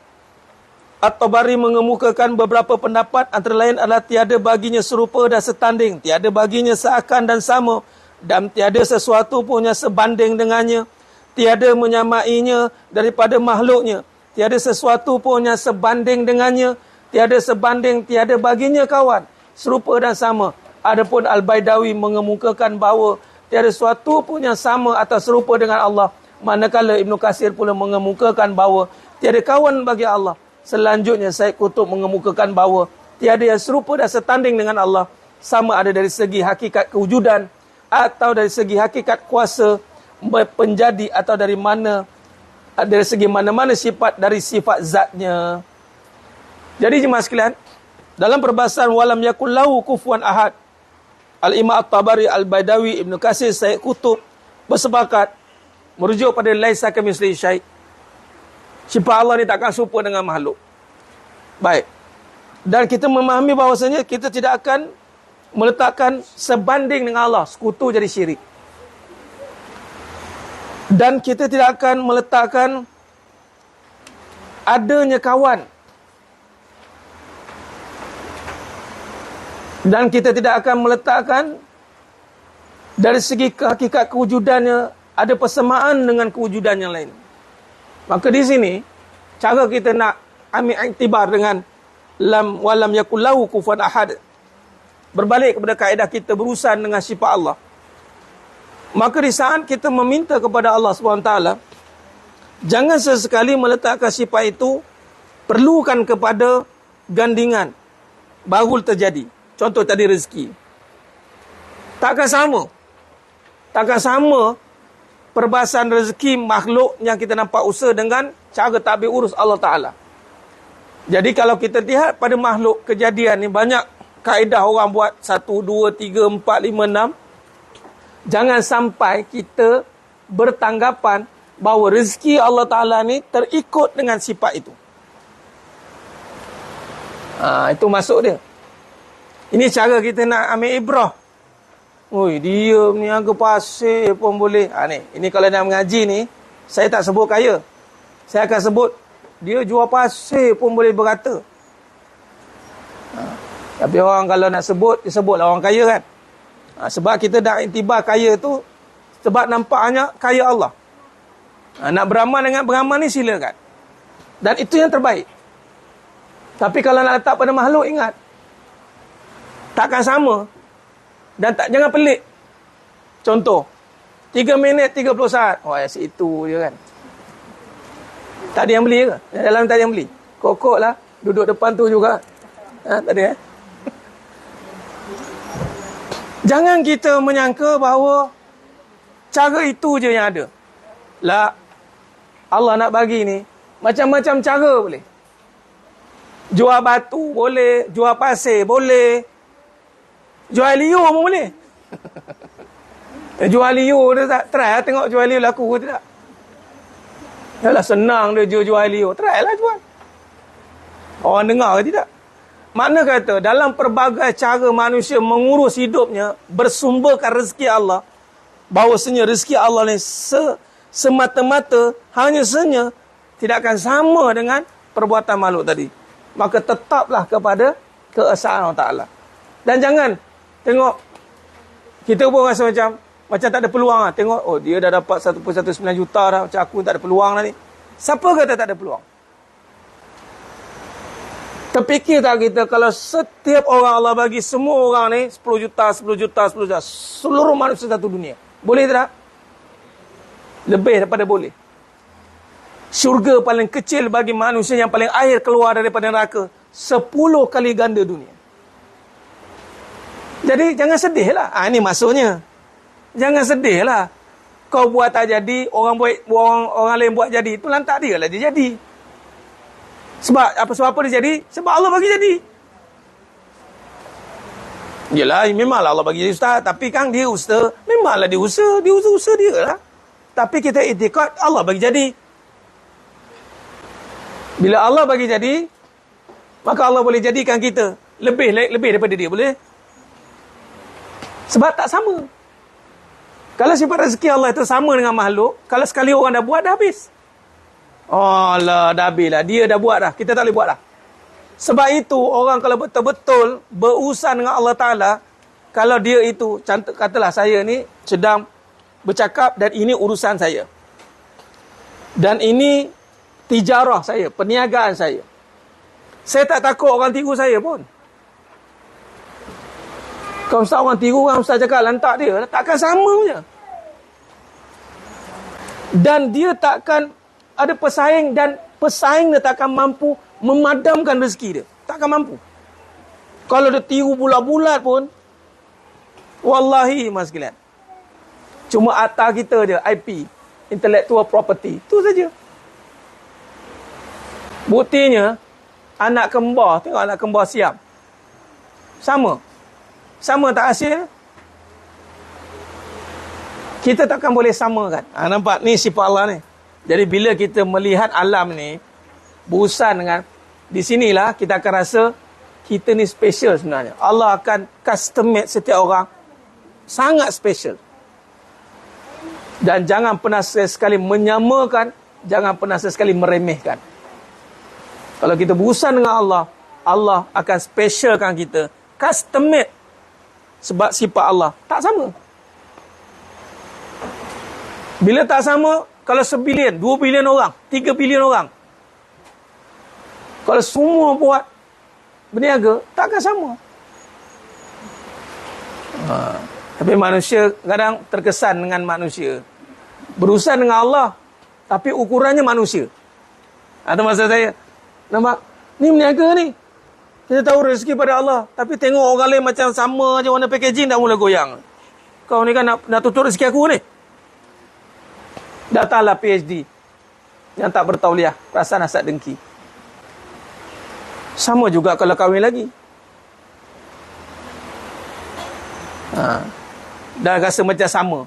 At-Tabari mengemukakan beberapa pendapat, antara lain adalah tiada baginya serupa dan setanding, tiada baginya seakan dan sama, dan tiada sesuatu pun yang sebanding dengannya, tiada menyamainya daripada makhluknya, tiada sesuatu pun yang sebanding dengannya, tiada sebanding, tiada baginya kawan, serupa dan sama. Adapun Al-Baidawi mengemukakan bahawa tiada sesuatu pun yang sama atau serupa dengan Allah, manakala Ibnu Katsir pula mengemukakan bahawa tiada kawan bagi Allah. Selanjutnya Syed Qutb mengemukakan bahawa tiada yang serupa dan setanding dengan Allah, sama ada dari segi hakikat kewujudan atau dari segi hakikat kuasa penjadi, atau dari segi mana-mana sifat dari sifat zatnya. Jadi jemaah sekalian, dalam perbahasan walam yakul lahu kufuwan ahad, Al-Imam At-Tabari, Al-Baidawi, Ibnu Katsir, Syed Qutb bersepakat merujuk pada laisa kamitslihi syai'. Sifat Allah ni takkan serupa dengan makhluk. Baik. Dan kita memahami bahawasanya kita tidak akan meletakkan sebanding dengan Allah, sekutu jadi syirik. Dan kita tidak akan meletakkan adanya kawan. Dan kita tidak akan meletakkan dari segi hakikat kewujudannya ada persamaan dengan kewujudan yang lain. Maka di sini cara kita nak ambil iktibar dengan walam yakul lahu kufuwan ahad, berbalik kepada kaedah kita berurusan dengan sifat Allah. Maka di saat kita meminta kepada Allah SWT, jangan sesekali meletakkan sifat itu perlukan kepada gandingan baru terjadi. Contoh tadi rezeki. Takkan sama. Takkan sama perbahasan rezeki makhluk yang kita nampak usaha dengan cara takbir urus Allah Ta'ala. Jadi kalau kita lihat pada makhluk kejadian ni, banyak kaedah orang buat 1, 2, 3, 4, 5, 6. Jangan sampai kita bertanggapan bahawa rezeki Allah Ta'ala ni terikut dengan sifat itu. Itu masuk dia. Ini cara kita nak ambil ibrah. Oi, dia meniaga pasir pun boleh. Ni, ini kalau nak mengaji ni, saya tak sebut kaya. Saya akan sebut, dia jual pasir pun boleh berkata. Tapi orang kalau nak sebut, dia sebutlah orang kaya kan. Sebab kita nak intibar kaya tu, sebab nampaknya kaya Allah. Nak beramal dengan beramal ni silakan. Dan itu yang terbaik. Tapi kalau nak letak pada makhluk, ingat, takkan sama. Dan jangan pelik. Contoh, 3 minit 30 saat. Asyik itu je kan. Tak ada yang beli ke? Dalam tak ada yang beli. Kokok lah. Duduk depan tu juga. Tak ada Jangan kita menyangka bahawa cara itu je yang ada. Lah, Allah nak bagi ni, macam-macam cara boleh. Jual batu boleh. Jual pasir boleh. Jual liur pun boleh. Jual liur dia tak try lah tengok jual liur laku ke tidak. Yalah senang dia jual liur. Try lah jual. Orang dengar ke tidak? Makna kata dalam pelbagai cara manusia mengurus hidupnya bersumberkan rezeki Allah. Bahawasanya rezeki Allah ni semata-mata hanya sahaja tidak akan sama dengan perbuatan makhluk tadi. Maka tetaplah kepada keesaan Allah Ta'ala. Dan jangan tengok, kita pun rasa macam tak ada peluang lah. Tengok, oh dia dah dapat 1.19 juta dah. Macam aku tak ada peluang lah ni. Siapa kata tak ada peluang? Terfikir tak kita kalau setiap orang Allah bagi semua orang ni 10 juta, 10 juta, 10 juta. Seluruh manusia satu dunia. Boleh tak? Lebih daripada boleh. Syurga paling kecil bagi manusia yang paling akhir keluar daripada neraka 10 kali ganda dunia. Jadi jangan sedih lah. Ini maksudnya. Jangan sedih lah. Kau buat tak jadi, orang lain buat jadi. Itu lantak dia lah dia jadi. Sebab apa dia jadi? Sebab Allah bagi jadi. Yelah, memanglah Allah bagi jadi ustaz. Tapi kan dia usaha. Memanglah dia usaha. Dia usaha dia lah. Tapi kita itikad Allah bagi jadi. Bila Allah bagi jadi, maka Allah boleh jadikan kita lebih daripada dia. Boleh? Sebab tak sama. Kalau sifat rezeki Allah itu sama dengan makhluk, kalau sekali orang dah buat, dah habis. Oh lah, dah habis lah. Dia dah buat dah. Kita tak boleh buat dah. Sebab itu, orang kalau betul-betul berurusan dengan Allah Ta'ala, kalau dia itu, katalah saya ni sedang bercakap dan ini urusan saya. Dan ini tijarah saya, perniagaan saya. Saya tak takut orang tiru saya pun. Kalau ustaz orang tiru, orang ustaz cakap lantak dia, takkan sama punya. Dan dia takkan ada pesaing, dan pesaing dia takkan mampu memadamkan rezeki dia. Takkan mampu. Kalau dia tiru bulat-bulat pun, wallahi mas sekalian, cuma atas kita dia, IP, intellectual property, itu saja. Buktinya, anak kembar, tengok anak kembar Siam. Sama tak hasil? Kita takkan boleh samakan. Nampak? Ni sifat Allah ni. Jadi bila kita melihat alam ni, berurusan dengan, di sinilah kita akan rasa, kita ni special sebenarnya. Allah akan custom made setiap orang. Sangat special. Dan jangan pernah sekali menyamakan, jangan pernah sekali meremehkan. Kalau kita berurusan dengan Allah, Allah akan specialkan kita. Custom made. Sebab sifat Allah tak sama. Bila tak sama, kalau 1 bilion, 2 bilion orang, 3 bilion orang, kalau semua buat berniaga, takkan sama. Tapi manusia kadang terkesan dengan manusia. Berurusan dengan Allah, tapi ukurannya manusia. Itu maksud saya. Nampak? Ni berniaga ni. Kita tahu rezeki pada Allah. Tapi tengok orang lain macam sama je warna packaging, dah mula goyang. Kau ni kan nak tutup rezeki aku ni. Datanglah PhD yang tak bertauliah, perasaan hasad dengki. Sama juga kalau kahwin lagi. Dah rasa macam sama.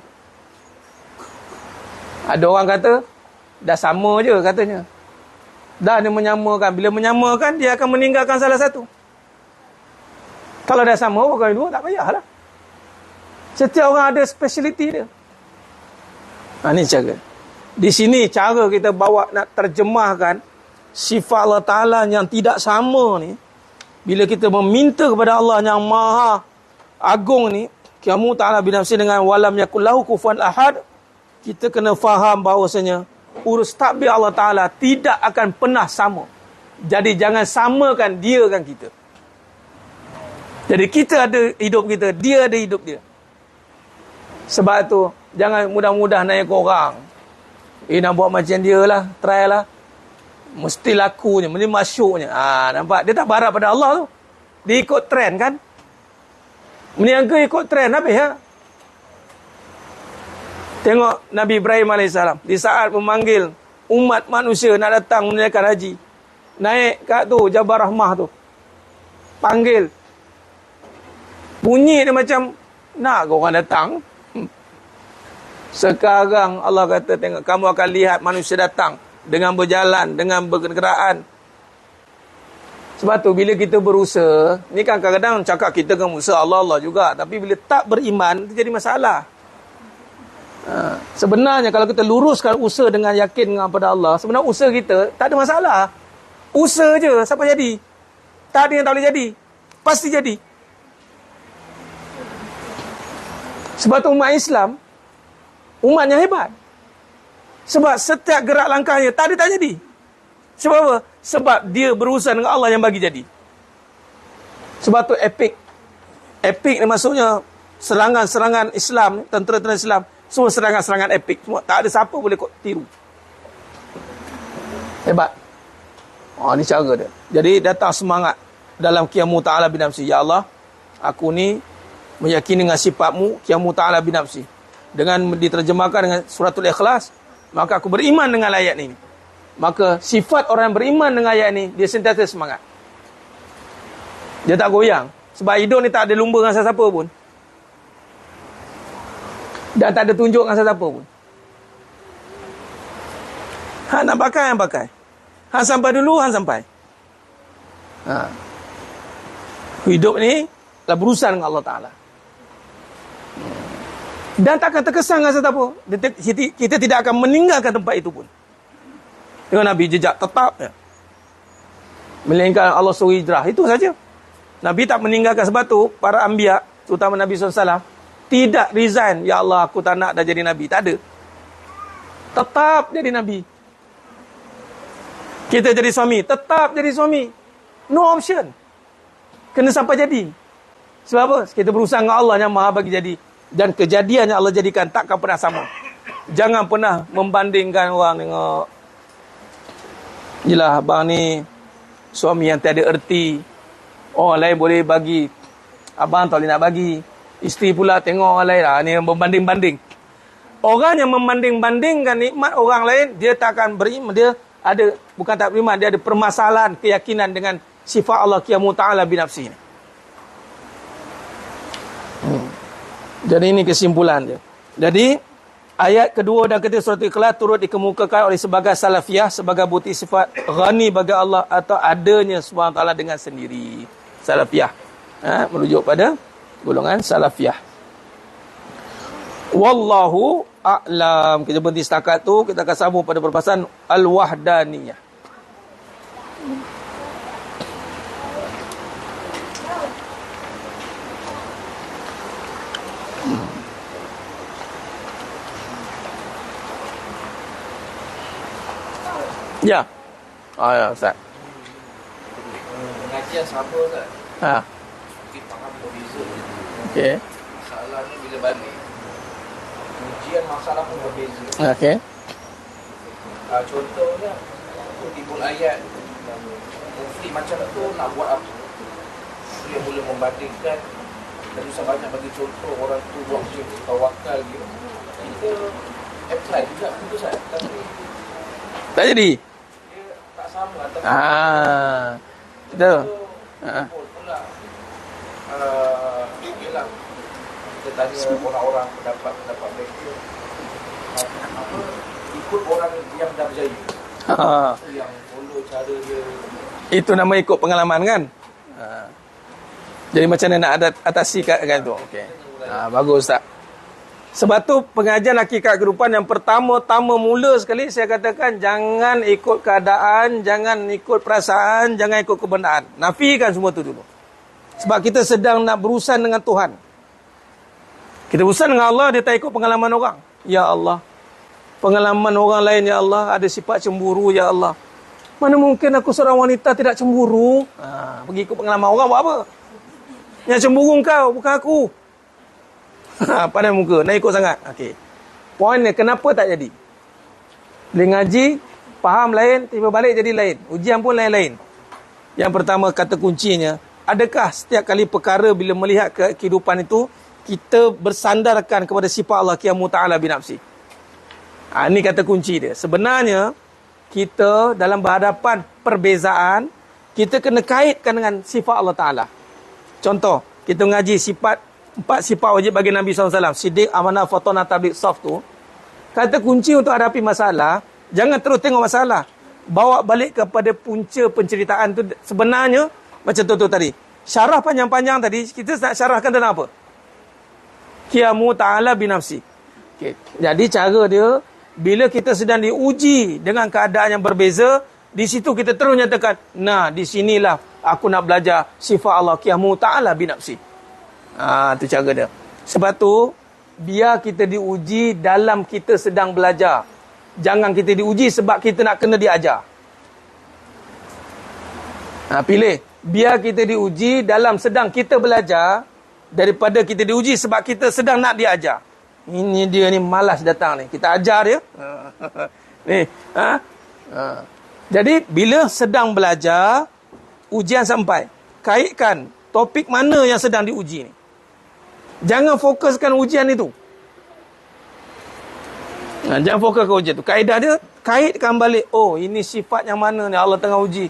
Ada orang kata dah sama je katanya. Dah dia menyamakan. Bila menyamakan, dia akan meninggalkan salah satu. Kalau dah sama, orang kahwin dua, tak payahlah. Setiap orang ada speciality dia. Ni cara. Di sini cara kita bawa nak terjemahkan sifat Allah Ta'ala yang tidak sama ni. Bila kita meminta kepada Allah yang maha agung ni, Qiyamu Ta'ala binafsi dengan walam yakullahu kufuwan ahad, kita kena faham bahawasanya urus takbir Allah Ta'ala tidak akan pernah sama. Jadi jangan samakan dia dengan kita. Jadi kita ada hidup kita, dia ada hidup dia. Sebab tu jangan mudah-mudah naik ke orang. Nak buat macam dia lah, try lah. Mesti lakunya, mesti masyuknya. Nampak? Dia tak berharap pada Allah tu. Dia ikut trend kan? Meniaga ikut trend habis ya. Tengok Nabi Ibrahim AS. Di saat memanggil umat manusia nak datang menunaikan haji. Naik kat tu, Jabal Rahmah tu. Panggil. Bunyi dia macam, nak ke orang datang? Sekarang Allah kata, tengok, kamu akan lihat manusia datang dengan berjalan, dengan berkenderaan. Sebab tu bila kita berusaha, ni kan kadang-kadang cakap kita kan berusaha Allah juga, tapi bila tak beriman, itu jadi masalah. Sebenarnya kalau kita luruskan usaha dengan yakin kepada Allah, sebenarnya usaha kita tak ada masalah. Usaha je, siapa jadi? Tak ada yang tak boleh jadi. Pasti jadi. Sebab tu umat Islam umatnya hebat. Sebab setiap gerak langkahnya tak ada tak jadi. Sebab apa? Sebab dia berurusan dengan Allah yang bagi jadi. Sebab tu epic. Epic ni maksudnya serangan-serangan Islam, tentera-tentera Islam, semua serangan-serangan epic. Semua tak ada siapa boleh tiru. Hebat. Ni cara dia. Jadi datang semangat dalam Qiyamu Ta'ala binafsi. Ya Allah, aku ni meyakini dengan sifatmu Qiyamu Ta'ala binafsi. Dengan diterjemahkan dengan suratul Ikhlas, maka aku beriman dengan ayat ini. Maka sifat orang yang beriman dengan ayat ini, dia sentiasa semangat. Dia tak goyang. Sebab hidup ni tak ada lumba dengan siapa pun. Dan tak ada tunjuk dengan siapa pun. Nak pakai, yang pakai. Sampai dulu, sampai. Hidup ni adalah berurusan dengan Allah Ta'ala. Dan takkan terkesan dengan siapa. Kita tidak akan meninggalkan tempat itu pun. Tengok Nabi jejak tetap ya. Melainkan Allah suruh hijrah. Itu saja. Nabi tak meninggalkan. Sebab tu para anbiya, terutama Nabi SAW, tidak resign. Ya Allah, aku tak nak dah jadi Nabi. Tak ada. Tetap jadi Nabi. Kita jadi suami, tetap jadi suami. No option. Kena sampai jadi. Sebab apa? Kita berusaha dengan Allah yang maha bagi jadi. Dan kejadian yang Allah jadikan takkan pernah sama. Jangan pernah membandingkan orang tengok. Yelah, abang ni suami yang tiada erti. Orang lain boleh bagi, abang tak boleh nak bagi. Isteri pula tengok orang lain. Ni membanding-banding. Orang yang membanding-bandingkan nikmat orang lain, dia tak akan beriman. Dia ada, bukan tak beriman, dia ada permasalahan keyakinan dengan sifat Allah Qiyamu Ta'ala binafsi ni. Jadi ini kesimpulan dia. Jadi ayat kedua dan ketiga surat Ikhlas turut dikemukakan oleh sebagai salafiyah sebagai bukti sifat ghani bagi Allah atau adanya Subhanahu Taala dengan sendiri. Salafiyah. Merujuk pada golongan salafiyah. Wallahu a'lam. Kita berhenti setakat tu, kita akan sambung pada perbahasan al-wahdaniyah. Ya. Ya, Ustaz. Pengajian sama, Ustaz. Kita faham berbeza. Okey. Masalahnya bila balik, ujian masalah pun berbeza. Okey. Contohnya, aku timbul ayat mufti macam tu nak buat apa? Dia boleh membandingkan Dan Ustaz banyak bagi contoh orang tu buat macam tu, tawakal dia. Kita apply juga betul Ustaz. Tapi Tak jadi. dia tak sama antara Betul. pula. Yelah, kita tanya orang-orang pendapat mereka. Apa, ikut orang yang dah berjaya. Yang follow cara dia. Itu nama ikut pengalaman kan. Jadi macam mana nak atasi kan tu. Okey. Bagus tak? Sebab tu pengajian hakikat kehidupan yang pertama-tama mula sekali saya katakan jangan ikut keadaan, jangan ikut perasaan, jangan ikut kebenaran. Nafikan semua tu dulu. Sebab kita sedang nak berurusan dengan Tuhan. Kita berurusan dengan Allah, dia tak ikut pengalaman orang. Ya Allah. Pengalaman orang lain, ya Allah, ada sifat cemburu, ya Allah. Mana mungkin aku seorang wanita tidak cemburu? Pergi ikut pengalaman orang buat apa? Yang cemburu kau, bukan aku. Pandai muka, nak ikut sangat. Okey. Poinnya, kenapa tak jadi? Boleh ngaji, faham lain, tiba balik jadi lain. Ujian pun lain-lain. Yang pertama, kata kuncinya, adakah setiap kali perkara bila melihat kehidupan itu, kita bersandarkan kepada sifat Allah Qiyamu Ta'ala binafsi? Ini kata kunci dia. Sebenarnya, kita dalam berhadapan perbezaan, kita kena kaitkan dengan sifat Allah Ta'ala. Contoh, kita mengaji 4 sifat wajib bagi Nabi SAW. Siddiq, amanah, fatonah, tabligh, saf tu. Kata kunci untuk hadapi masalah, jangan terus tengok masalah. Bawa balik kepada punca penceritaan tu. Sebenarnya, macam tu tadi. Syarah panjang-panjang tadi, kita nak syarahkan tentang apa? Qiyamu Ta'ala binafsi. Okay. Jadi cara dia, bila kita sedang diuji dengan keadaan yang berbeza, di situ kita terus nyatakan, nah, di sinilah aku nak belajar sifat Allah Qiyamu Ta'ala binafsi. Itu cara dia. Sebab tu, biar kita diuji dalam kita sedang belajar. Jangan kita diuji sebab kita nak kena diajar. Pilih. Biar kita diuji dalam sedang kita belajar, daripada kita diuji sebab kita sedang nak diajar. Ini dia ni malas datang ni. Kita ajar dia. Ni, Jadi bila sedang belajar, ujian sampai, kaitkan topik mana yang sedang diuji ni. Jangan fokuskan ujian itu. Jangan fokuskan ujian itu. Kaedah dia, kaitkan balik. Oh, ini sifat yang mana ni Allah tengah uji.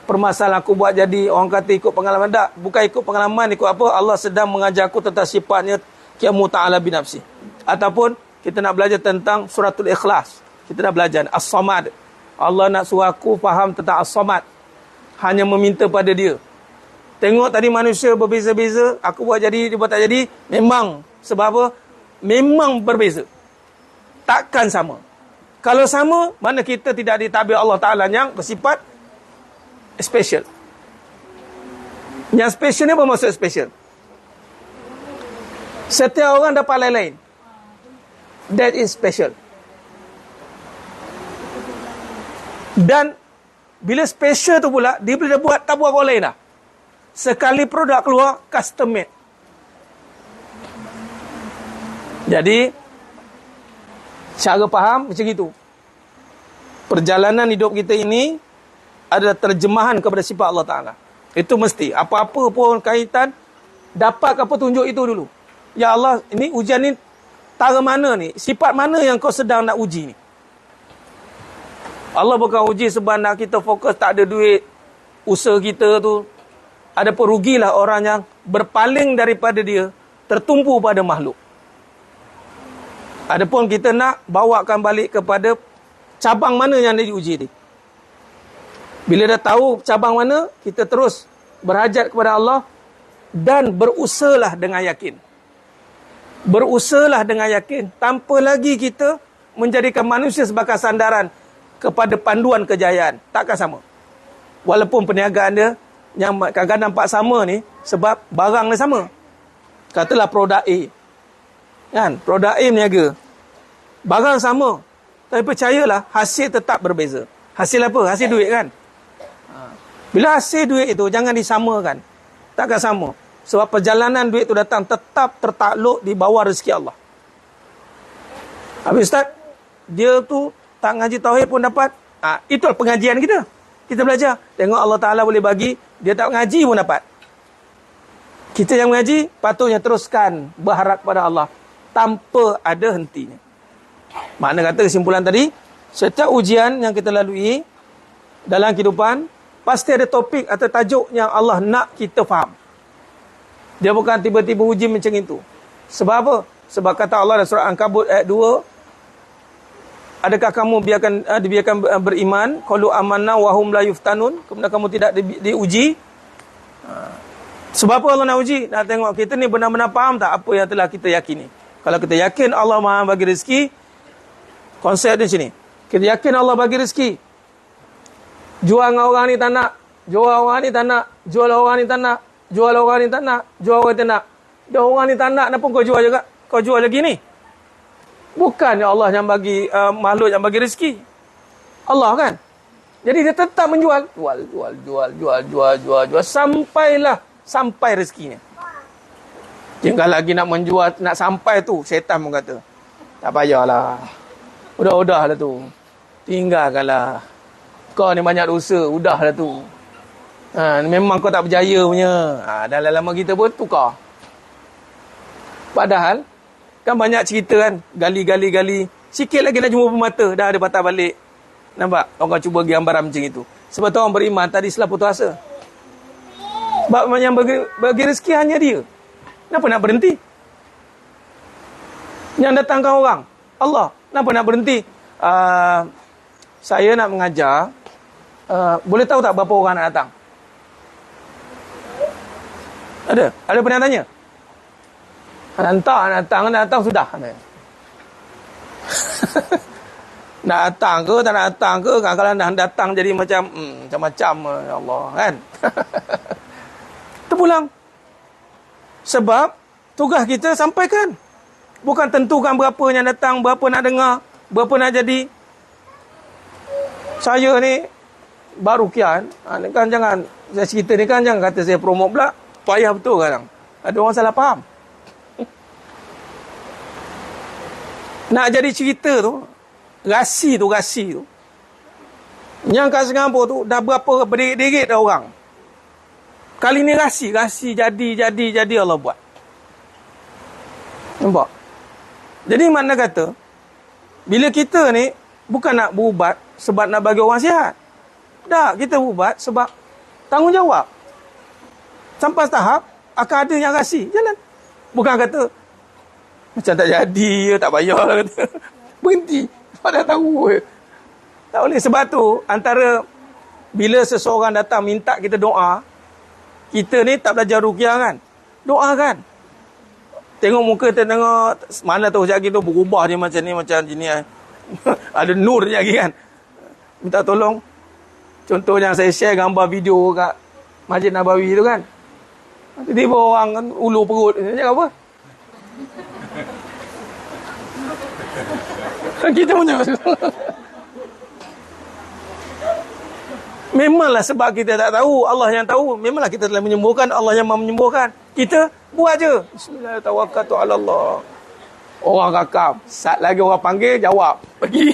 Permasalahan aku buat jadi, orang kata ikut pengalaman. Tak, bukan ikut pengalaman, ikut apa? Allah sedang mengajar aku tentang sifatnya Qiyamu Ta'ala binafsi. Ataupun kita nak belajar tentang suratul ikhlas. Kita nak belajar As-Samad. Allah nak suruh aku faham tentang As-Samad. Hanya meminta pada dia. Tengok tadi manusia berbeza-beza. Aku buat jadi, dia buat tak jadi. Memang. Sebab apa? Memang berbeza. Takkan sama. Kalau sama, mana kita tidak ditabir Allah Ta'ala yang bersifat special. Yang special ni apa maksud special? Setiap orang dapat lain-lain. That is special. Dan bila special tu pula, dia boleh buat tak buat orang lain dah. Sekali produk keluar, custom made. Jadi, cara faham macam itu. Perjalanan hidup kita ini adalah terjemahan kepada sifat Allah Ta'ala. Itu mesti. Apa-apa pun kaitan, dapat apa tunjuk itu dulu. Ya Allah, ini ujian ni tara mana ni? Sifat mana yang kau sedang nak uji ni? Allah bukan uji sebab nak kita fokus tak ada duit. Usaha kita tu. Ada perugilah orang yang berpaling daripada dia, tertumpu pada makhluk. Adapun kita nak bawakan balik kepada cabang mana yang diuji ni. Bila dah tahu cabang mana, kita terus berhajat kepada Allah dan berusahalah dengan yakin. Berusahalah dengan yakin. Tanpa lagi kita menjadikan manusia sebagai sandaran kepada panduan kejayaan. Takkan sama. Walaupun perniagaan dia, yang kadang-kadang nampak sama ni, sebab barang dia sama. Katalah produk A. Kan? Produk A meniaga. Barang sama. Tapi percayalah, hasil tetap berbeza. Hasil apa? Hasil duit kan? Bila hasil duit itu, jangan disamakan. Takkan sama. Sebab perjalanan duit itu datang tetap tertakluk di bawah rezeki Allah. Habis Ustaz, dia tu tak ngaji tauhid pun dapat. Itulah pengajian kita. Kita belajar. Tengok Allah Ta'ala boleh bagi, dia tak ngaji pun dapat. Kita yang mengaji patutnya teruskan berharap pada Allah tanpa ada hentinya. Makna kata kesimpulan tadi, setiap ujian yang kita lalui dalam kehidupan pasti ada topik atau tajuk yang Allah nak kita faham. Dia bukan tiba-tiba uji macam itu. Sebab apa? Sebab kata Allah dalam surah Ankabut ayat 2, adakah kamu dibiarkan beriman? Qalu amanna wa hum la yuftanun. Kemudian kamu tidak diuji. Sebab apa Allah nak uji? Nak tengok kita ni benar-benar faham tak apa yang telah kita yakini. Kalau kita yakin Allah Maha bagi rezeki, konsep di sini. Kita yakin Allah bagi rezeki. Jual dengan orang ni tak nak. Jual orang ni tak nak. Jual orang ni tak nak. Jual orang ni tak nak. Jual orang tak nak. Dah orang ni tak nak, kenapa kau jual juga? Kau jual lagi ni. Bukannya Allah yang bagi makhluk yang bagi rezeki. Allah kan? Jadi dia tetap menjual. Jual. Sampai rezekinya. Tinggal lagi nak menjual, nak sampai tu, syaitan pun kata, tak payahlah. Udahlah tu. Tinggalkanlah. Kau ni banyak dosa, udahlah tu. Memang kau tak berjaya punya. Dah lama kita pun tukar. Padahal, kan banyak cerita kan, gali. Sikit lagi nak jumpa pemata, dah ada patah balik. Nampak? Orang cuba gambaran macam itu. Sebab tu orang beriman tadi setelah putus asa. Sebab yang bagi rezeki hanya dia. Kenapa nak berhenti? Yang datangkan orang, Allah. Kenapa nak berhenti? Saya nak mengajar. Boleh tahu tak berapa orang nak datang? Ada pernah tanya? Nak datang sudah. Nak datang ke, tak nak datang ke? Kalau nak datang jadi macam-macam, ya Allah, kan? Terpulang. Sebab tugas kita sampaikan. Bukan tentukan berapa yang datang, berapa nak dengar, berapa nak jadi. Saya ni baru kian, kan jangan saya cerita ni kan jangan kata saya promote pula. Payah betul kadang. Ada orang salah faham. Nak jadi cerita tu, rasi tu. Yang kat Singapura tu dah berapa berderet-deret dah orang. Kali ni rasi jadi Allah buat. Nampak? Jadi makna kata, bila kita ni bukan nak berubat sebab nak bagi orang sihat. Tak, kita berubat sebab tanggungjawab. Sampai tahap akan ada yang rasi. Jalan. Bukan kata macam tak jadi, tak payah lah kata. Berhenti. Sebab dah tahu. Tak boleh. Sebab tu, antara bila seseorang datang minta kita doa, kita ni tak belajar ruqyah kan? Doa kan? Tengok muka, tengok mana tahu sekejap tu berubah dia macam ni, macam gini. Ada nur je lagi kan? Minta tolong. Contoh yang saya share gambar video kat Masjid Nabawi tu kan? Tiba-tiba orang kan, ulu perut. Dia cakap apa? Kita punya. Memanglah sebab kita tak tahu, Allah yang tahu. Memanglah kita telah menyembuhkan, Allah yang mahu menyembuhkan. Kita buat je. Bismillah, tawakkaltu ala Allah. Orang rakam. Saat lagi orang panggil, jawab. Pergi.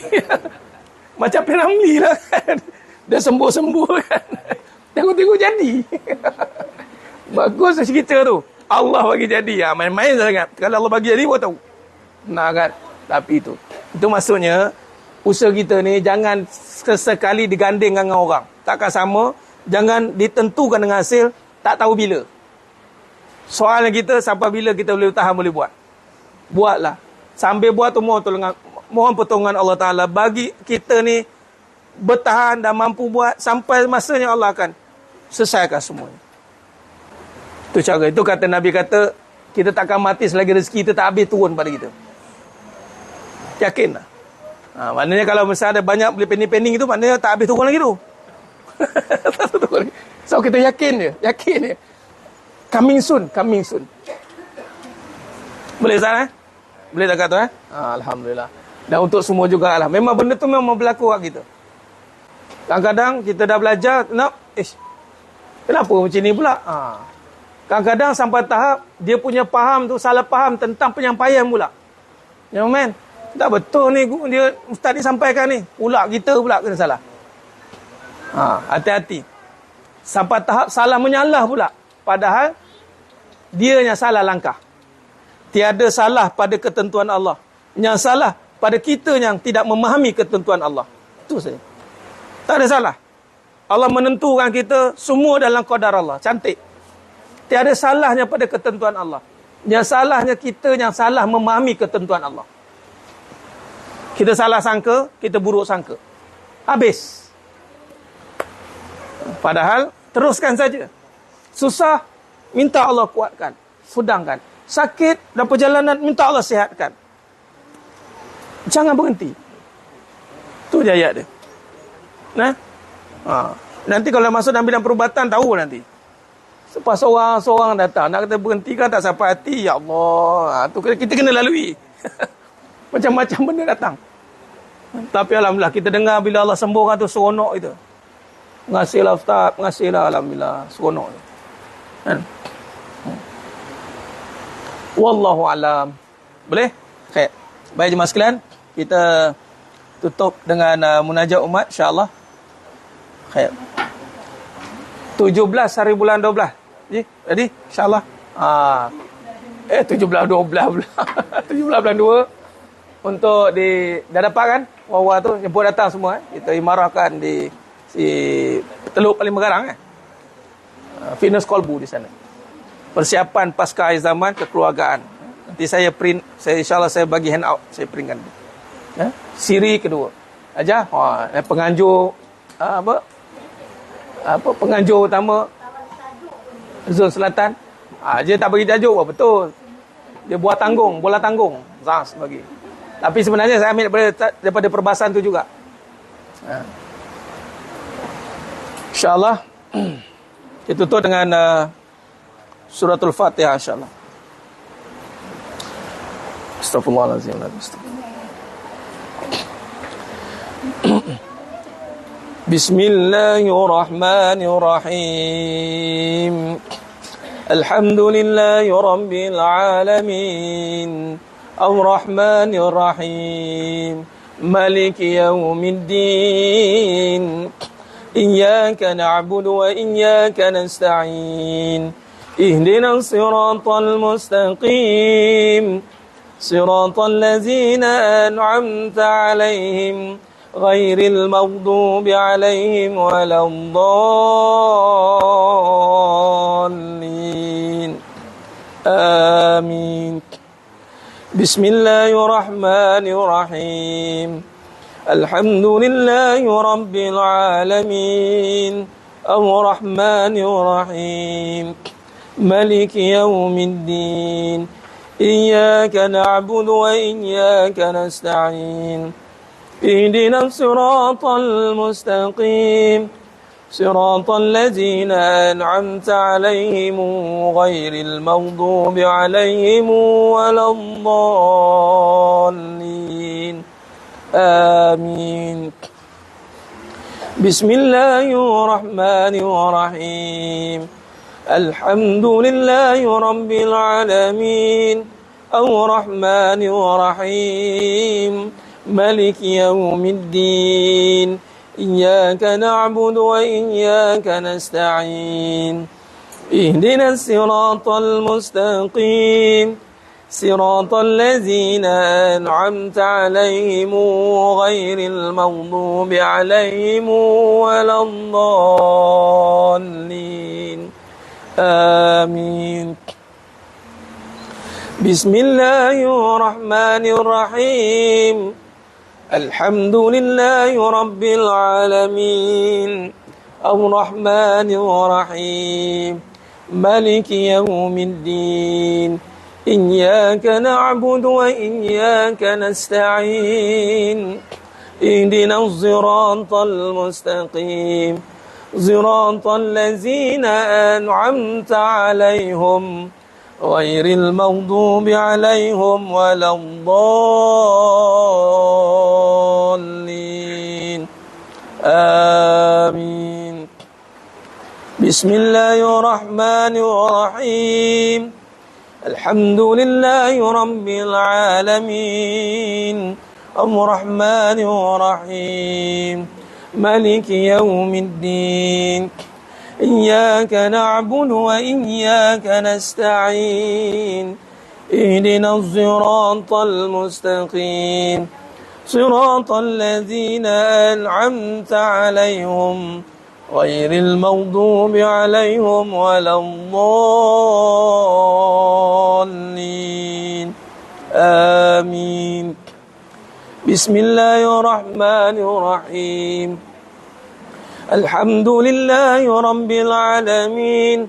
Macam P.Ramlee lah kan. Dia sembuh-sembuh kan. Tengok-tengok jadi. Bagus cerita tu. Allah bagi jadi. Main-main sangat. Kalau Allah bagi jadi, buat tahu. Nah kan. Tapi itu maksudnya, usaha kita ni jangan sesekali digandingkan dengan orang. Takkan sama. Jangan ditentukan dengan hasil. Tak tahu bila. Soalnya kita, sampai bila kita boleh tahan, boleh buat. Buatlah. Sambil buat tu, mohon pertolongan Allah Ta'ala. Bagi kita ni, bertahan dan mampu buat. Sampai masanya Allah akan selesaikan semuanya. Itu cara. Itu kata Nabi kata, kita takkan mati selagi rezeki kita tak habis turun pada kita. Yakinlah. Maknanya kalau misalnya ada banyak beli pending-pending itu, maknanya tak habis turun lagi tu. So kita yakin je. Coming soon. Boleh Ustaz Boleh tak kata Alhamdulillah. Dan untuk semua juga lah. Memang benda tu memang berlaku kat kita. Kadang-kadang kita dah belajar, kenapa macam ni pula? Kadang-kadang sampai tahap dia punya faham tu salah faham tentang penyampaian pula. Ya men, tak betul ni dia ustaz ni sampaikan ni. Pula kita pula kena salah. Hati-hati. Sampai tahap salah menyalah pula. Padahal dia yang salah langkah. Tiada salah pada ketentuan Allah. Yang salah pada kita yang tidak memahami ketentuan Allah. Itu saja. Tak ada salah. Allah menentukan kita semua dalam qadar Allah. Cantik. Tiada salahnya pada ketentuan Allah. Yang salahnya kita yang salah memahami ketentuan Allah. Kita salah sangka, kita buruk sangka. Habis. Padahal, teruskan saja. Susah, minta Allah kuatkan. Sudangkan. Sakit dalam perjalanan, minta Allah sihatkan. Jangan berhenti. Itu je ayat dia. Nah? Nanti kalau masuk dalam bidang perubatan, tahu nanti. Lepas seorang datang, nak kata berhentikan tak sampai hati, ya Allah. Tu kita kena lalui. Macam-macam benda datang. Tapi alhamdulillah, kita dengar bila Allah sembuhkan tu, seronok itu. Mengasihlah Ustaz, mengasihlah alhamdulillah, seronok tu. Kan? Wallahu alam. Boleh? Baik. Baik jemaah sekalian, kita tutup dengan munajat umat insya-Allah. Baik. 17 hari bulan 12. Jadi insya-Allah. 17 12 pula. 17 bulan 2 untuk dah dapat kan? Wawa tu jemput datang semua Kita imarahkan di Teluk Paling Mengarang Fitness Kolbu di sana. Persiapan pasca akhir zaman kekeluargaan. Nanti saya print, insya-Allah saya bagi handout, saya printkan. Siri kedua. Aja, penganjur penganjur utama Zon Selatan. Dia tak bagi tajuk betul. Dia buat tanggung, bola tanggung. Zas bagi. Tapi sebenarnya saya ambil daripada perbahasan tu juga. InsyaAllah kita tutup dengan suratul Fatihah insyaAllah. Astaghfirullahaladzim. Bismillahirrahmanirrahim. Alhamdulillahi Rabbil Alamin. Ar-Rahmanir-Rahim. Maliki Yawmiddin. Iyyaka na'budu wa iyyaka nasta'in. Ihdinas siratal mustaqim. Siratal ladzina an'amta 'alaihim ghairil maghdubi 'alaihim waladdallin. Amin. Bismillahirrahmanirrahim. Alhamdulillahi Rabbil Alamin. Ar-Rahmanir-Rahim. Maliki Yawmiddin. Iyyaka na'budu wa iyyaka nasta'in. Ihdinas siratal mustaqim. Siratal ladzina an'amta 'alaihim ghairil maghdubi 'alaihim waladdallin. Amin. Bismillahirrahmanirrahim. Alhamdulillahi Rabbil Alamin. Ar-Rahmanir-Rahim. Maliki Yawmiddin. Iyyaka na'budu wa iyyaka nasta'in. Ihdinas siratal mustaqim. Siratal ladzina an'amta 'alaihim ghairil maghdubi 'alaihim waladdallin. Amin. Bismillahirrahmanirrahim. Alhamdulillahi Rabbil Alamin. Ar-Rahmanir-Rahim. Maliki Yawmiddin. Iyyaka na'budu wa iyyaka nasta'in. Ihdinas siratal mustaqim. Siratal ladzina an'amta 'alaihim ghairil maghdubi 'alaihim waladdallin. Amin. Bismillahirrahmanirrahim. Alhamdulillahi Rabbil Alamin. Ar-Rahmanir-Rahim. Maliki Yawmiddin. إياك نعبد وإياك نستعين اهدنا الصراط المستقيم صراط الذين أنعمت عليهم غير المغضوب عليهم ولا الضالين آمين بسم الله الرحمن الرحيم الحمد لله رب العالمين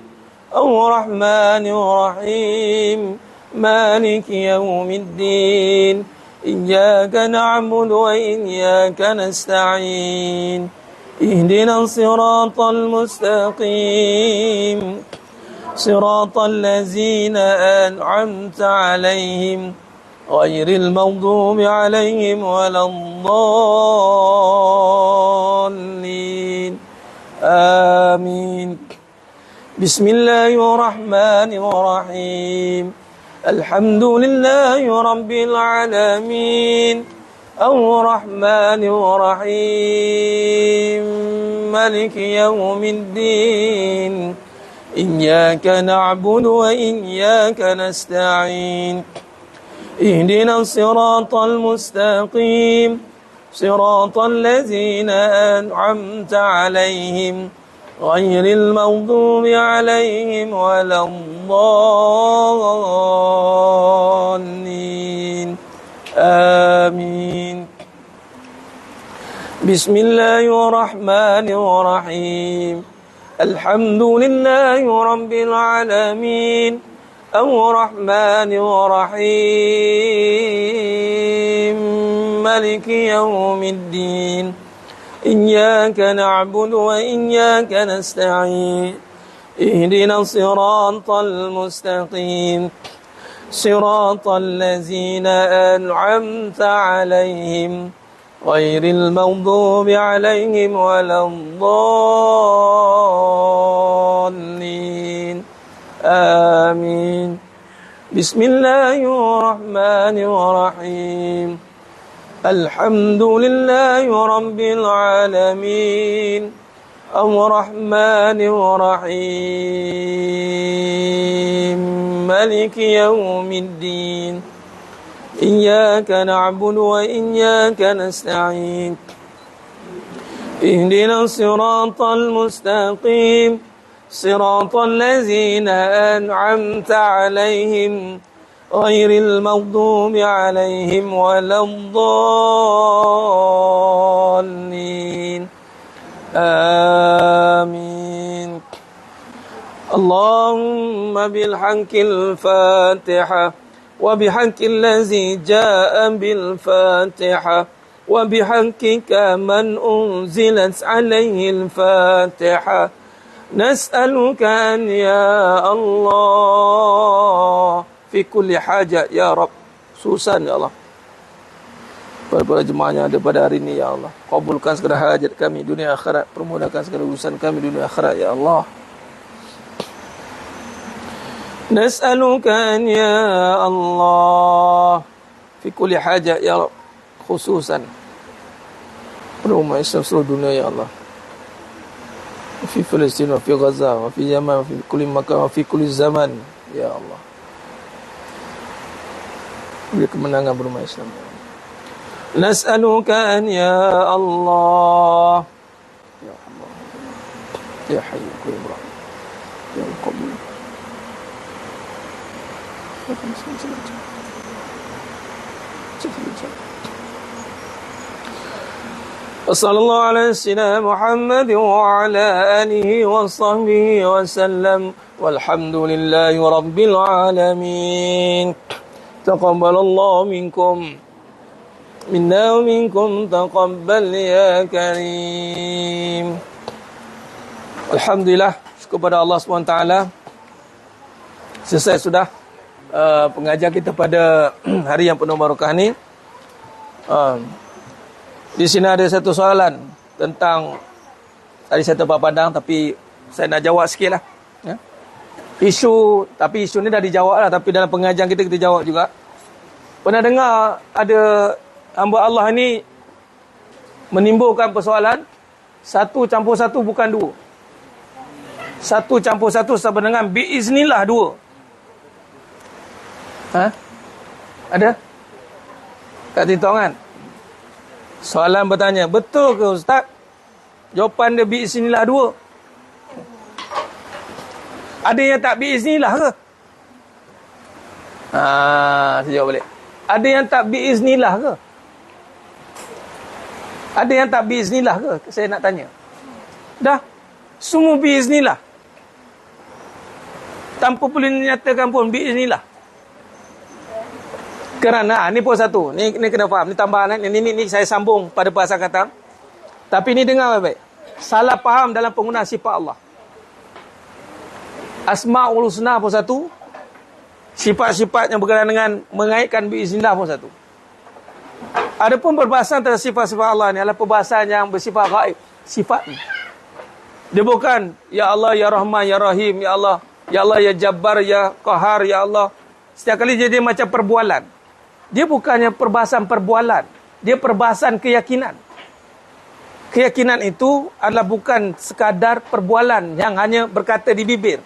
الرحمن الرحيم مالك يوم الدين إياك نعبد وإياك نستعين اهدنا الصراط المستقيم صراط الذين أنعمت عليهم غير المغضوب عليهم ولا الضالين آمين بسم الله الرحمن الرحيم الحمد لله رب العالمين الرحمن الرحيم مالك يوم الدين إياك نعبد وإياك نستعين اهدنا الصراط المستقيم صراط الذين أنعمت عليهم غير المغضوب عليهم ولا الضالين آمين بسم الله الرحمن الرحيم الحمد لله رب العالمين الرحمن الرحيم مالك يوم الدين إياك نعبد وإياك نستعين اهدنا الصراط المستقيم صراط الذين أنعمت عليهم غير المغضوب عليهم ولا الضالين آمين بسم الله الرحمن الرحيم الحمد لله رب العالمين الرحمن الرحيم مالك يوم الدين إياك نعبد وإياك نستعين اهدنا الصراط المستقيم صراط الذين أنعمت عليهم غير المغضوب عليهم ولا الضالين آمين اللهم بالحق الفاتحة وبحق الذي جاء بالفاتحة وبحقك من أنزلت عليه الفاتحة نسألك أن يا الله في كل حاجة ya Rabb, khususan ya Allah para jemaah yang ada pada hari ini ya Allah, kabulkan segala hajat kami dunia akhirat, permudahkan segala urusan kami dunia akhirat ya Allah. Nas'aluka an ya Allah fi kulli haja ya Rabb, khususan pada umat Islam seluruh dunia ya Allah, fi Palestin wa fi Gaza wa fi Yaman wa fi kulli makan wa fi kulli zaman ya Allah. Beri kemenangan berumat Islam. Nas'aluka an ya Allah ya Allah ya Hayy ya Qayyum ya Al-Qabul Wassallallahu ala sayyidina Muhammad wa ala alihi wa sahbihi wa sallam walhamdulillahi rabbil alamin. Taqabbalallahu minkum minna wa minkum taqabbal ya karim. Alhamdulillah, syukur kepada Allah SWT. Selesai sudah pengajian kita pada hari yang penuh barakah ni. Di sini ada satu soalan tentang, tadi saya tempat pandang tapi saya nak jawab sikit lah ya. Isu ni dah dijawab lah, tapi dalam pengajian kita jawab juga. Pernah dengar ada hamba Allah ni menimbulkan persoalan 1+1 bukan 2. Satu campur satu sama dengan biiznillah dua. Ada? Kat Tintong kan? Soalan bertanya, betul ke Ustaz? Jawapan dia biiznillah dua. Ada yang tak biiznillah ke? Saya jawab balik. Ada yang tak biiznillah ke? Ada yang tak biiznillah ke? Saya nak tanya. Dah. Semua biiznillah. Tanpa perlu dinyatakan pun biiznillah. Kerana ni pun satu. Ni kena faham. Ni tambahan. Ni saya sambung pada perasaan kata. Tapi ni dengar baik-baik. Salah faham dalam penggunaan sifat Allah. Asma'ul Husna pun satu. Sifat-sifat yang berkaitan dengan mengaitkan biiznillah pun satu. Adapun perbahasan terhadap sifat-sifat Allah ni adalah perbahasan yang bersifat gaib. Sifat ni. Dia bukan ya Allah, ya Rahman, ya Rahim, ya Allah, ya Jabbar, ya Qahar, ya Allah. Setiap kali jadi macam perbualan. Dia bukannya perbahasan perbualan. Dia perbahasan keyakinan. Keyakinan itu adalah bukan sekadar perbualan yang hanya berkata di bibir.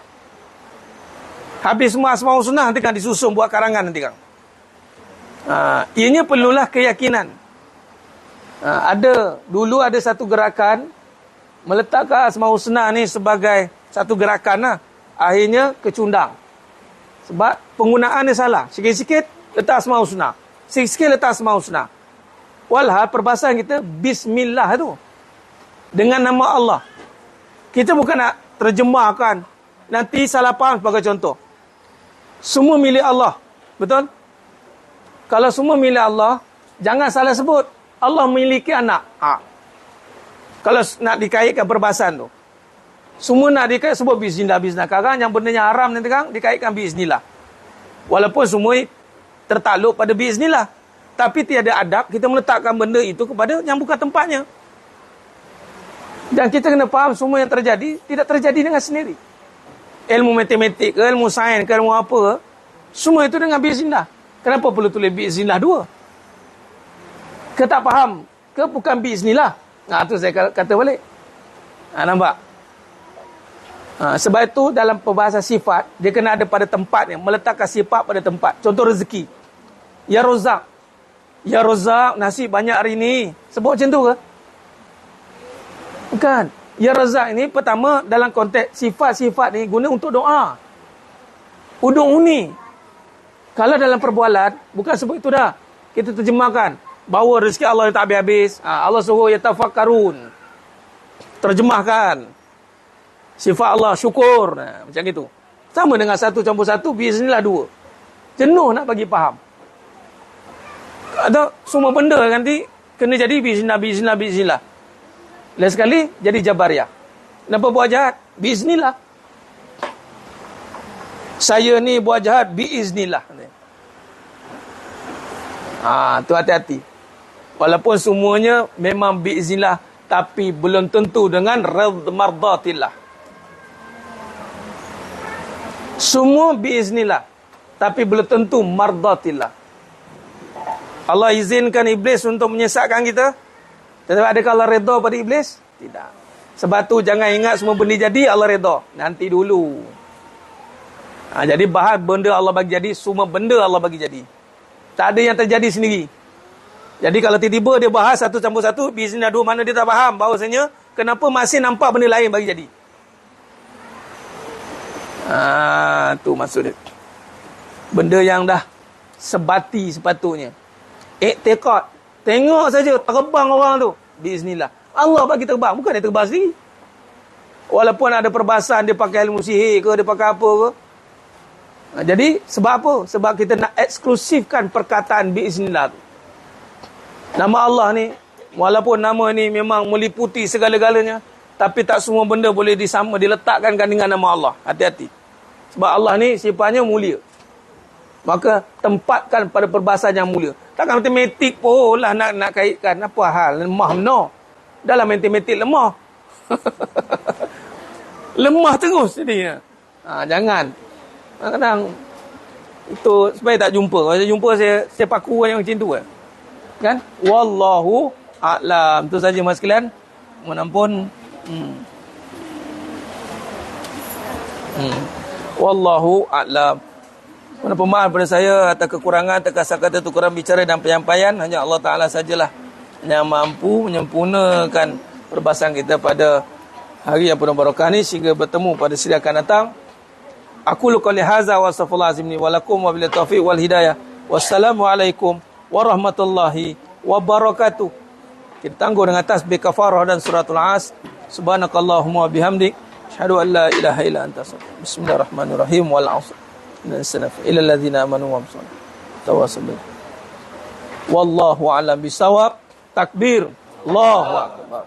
Habis semua Asmaul Husna nanti kan disusun buat karangan nanti kan. Ianya perlulah keyakinan. Dulu ada satu gerakan meletakkan Asmaul Husna ni sebagai satu gerakan lah. Akhirnya kecundang. Sebab penggunaan dia salah. Sikit-sikit letak Asmaul Husna. Sikit-sikit letak Asmaul Husna. Walhal perbahasan kita Bismillah tu. Dengan nama Allah. Kita bukan nak terjemahkan. Nanti salah faham sebagai contoh. Semua milik Allah. Betul? Kalau semua milik Allah, jangan salah sebut. Allah memiliki anak. Kalau nak dikaitkan perbahasan tu. Semua nak dikait sebut bismillah. Kadang yang benda yang haram nanti kan dikaitkan bismillah. Walaupun semua tertakluk pada bismillah. Tapi tiada adab kita meletakkan benda itu kepada yang bukan tempatnya. Dan kita kena faham semua yang terjadi tidak terjadi dengan sendiri. Ilmu matematik ke, ilmu sains ke, ilmu apa, semua itu dengan bismillah. Kenapa perlu tulis bismillah dua? Ke tak faham? Ke bukan bismillah? Tu saya kata balik. Nampak? Sebab itu dalam perbahasan sifat, dia kena ada pada tempatnya. Meletakkan sifat pada tempat. Contoh rezeki. Ya Rozak. Ya Rozak, nasi banyak hari ni. Sebut macam tu ke? Bukan. Ya Razak ini pertama dalam konteks sifat-sifat ni guna untuk doa. Ud'uni. Kalau dalam perbualan, bukan sebut itu dah. Kita terjemahkan. Bahawa rezeki Allah yang tak habis-habis. Allah suruh yatafakkarun. Terjemahkan. Sifat Allah syukur. Macam itu. Sama dengan satu campur satu, bismillah dua. Jenuh nak bagi faham. Ada semua benda nanti kena jadi bismillah. Lain sekali jadi Jabariyah. Kenapa buat jahat? Biiznillah. Saya ni buat jahat biiznillah. Tu hati-hati. Walaupun semuanya memang biiznillah, tapi belum tentu dengan mardatillah. Semua biiznillah, tapi belum tentu mardatillah. Allah izinkan iblis untuk menyesatkan kita. Tetapi adakah Allah redha pada iblis? Tidak. Sebab tu jangan ingat semua benda jadi Allah redha. Nanti dulu. Jadi bahan benda Allah bagi jadi, semua benda Allah bagi jadi. Tak ada yang terjadi sendiri. Jadi kalau tiba-tiba dia bahas satu campur satu, bismillah dua, mana dia tak faham bahawasanya kenapa masih nampak benda lain bagi jadi. Tu maksud dia. Benda yang dah sebati sepatutnya. Iktiqad. Tengok saja terbang orang tu. Bismillah. Allah bagi terbang. Bukan dia terbang sendiri. Walaupun ada perbahasan dia pakai ilmu sihir ke, dia pakai apa ke. Jadi sebab apa? Sebab kita nak eksklusifkan perkataan bismillah tu. Nama Allah ni, walaupun nama ni memang meliputi segala-galanya, tapi tak semua benda boleh diletakkan dengan nama Allah. Hati-hati. Sebab Allah ni sifatnya mulia. Maka tempatkan pada perbahasan yang mulia. Takkan matematik pun lah nak kaitkan. Apa hal? Lemah benar. Dalam matematik lemah. Lemah terus jadinya. Jangan. Kadang-kadang itu supaya tak jumpa. Kalau jumpa saya paku yang macam tu kan? Wallahu a'lam. Itu saja mas sekalian. Mohon ampun. Wallahu a'lam. Mana pemaaf pada saya atas kekurangan, atas kata-kata tukuran bicara dan penyampaian, hanya Allah Ta'ala sajalah yang mampu menyempurnakan perbahasan kita pada hari yang penuh barakah ni sehingga bertemu pada siri akan datang. Aku qouli hadza wa astaghfirullah azim li wa lakum wa bil taufiq wal hidayah. Wassalamualaikum warahmatullahi wabarakatuh. Kita tangguh dengan tasbih kafarah dan suratul as. Subhanakallahumma bihamdik asyhadu an la ilaha illa anta astaghfiruka. Bismillahirrahmanirrahim wal 'asr. Inna as-sanata ila alladzina amanu wa amsal. Tawassul. Wallahu a'lam bisawab. Takbir. Allahu akbar.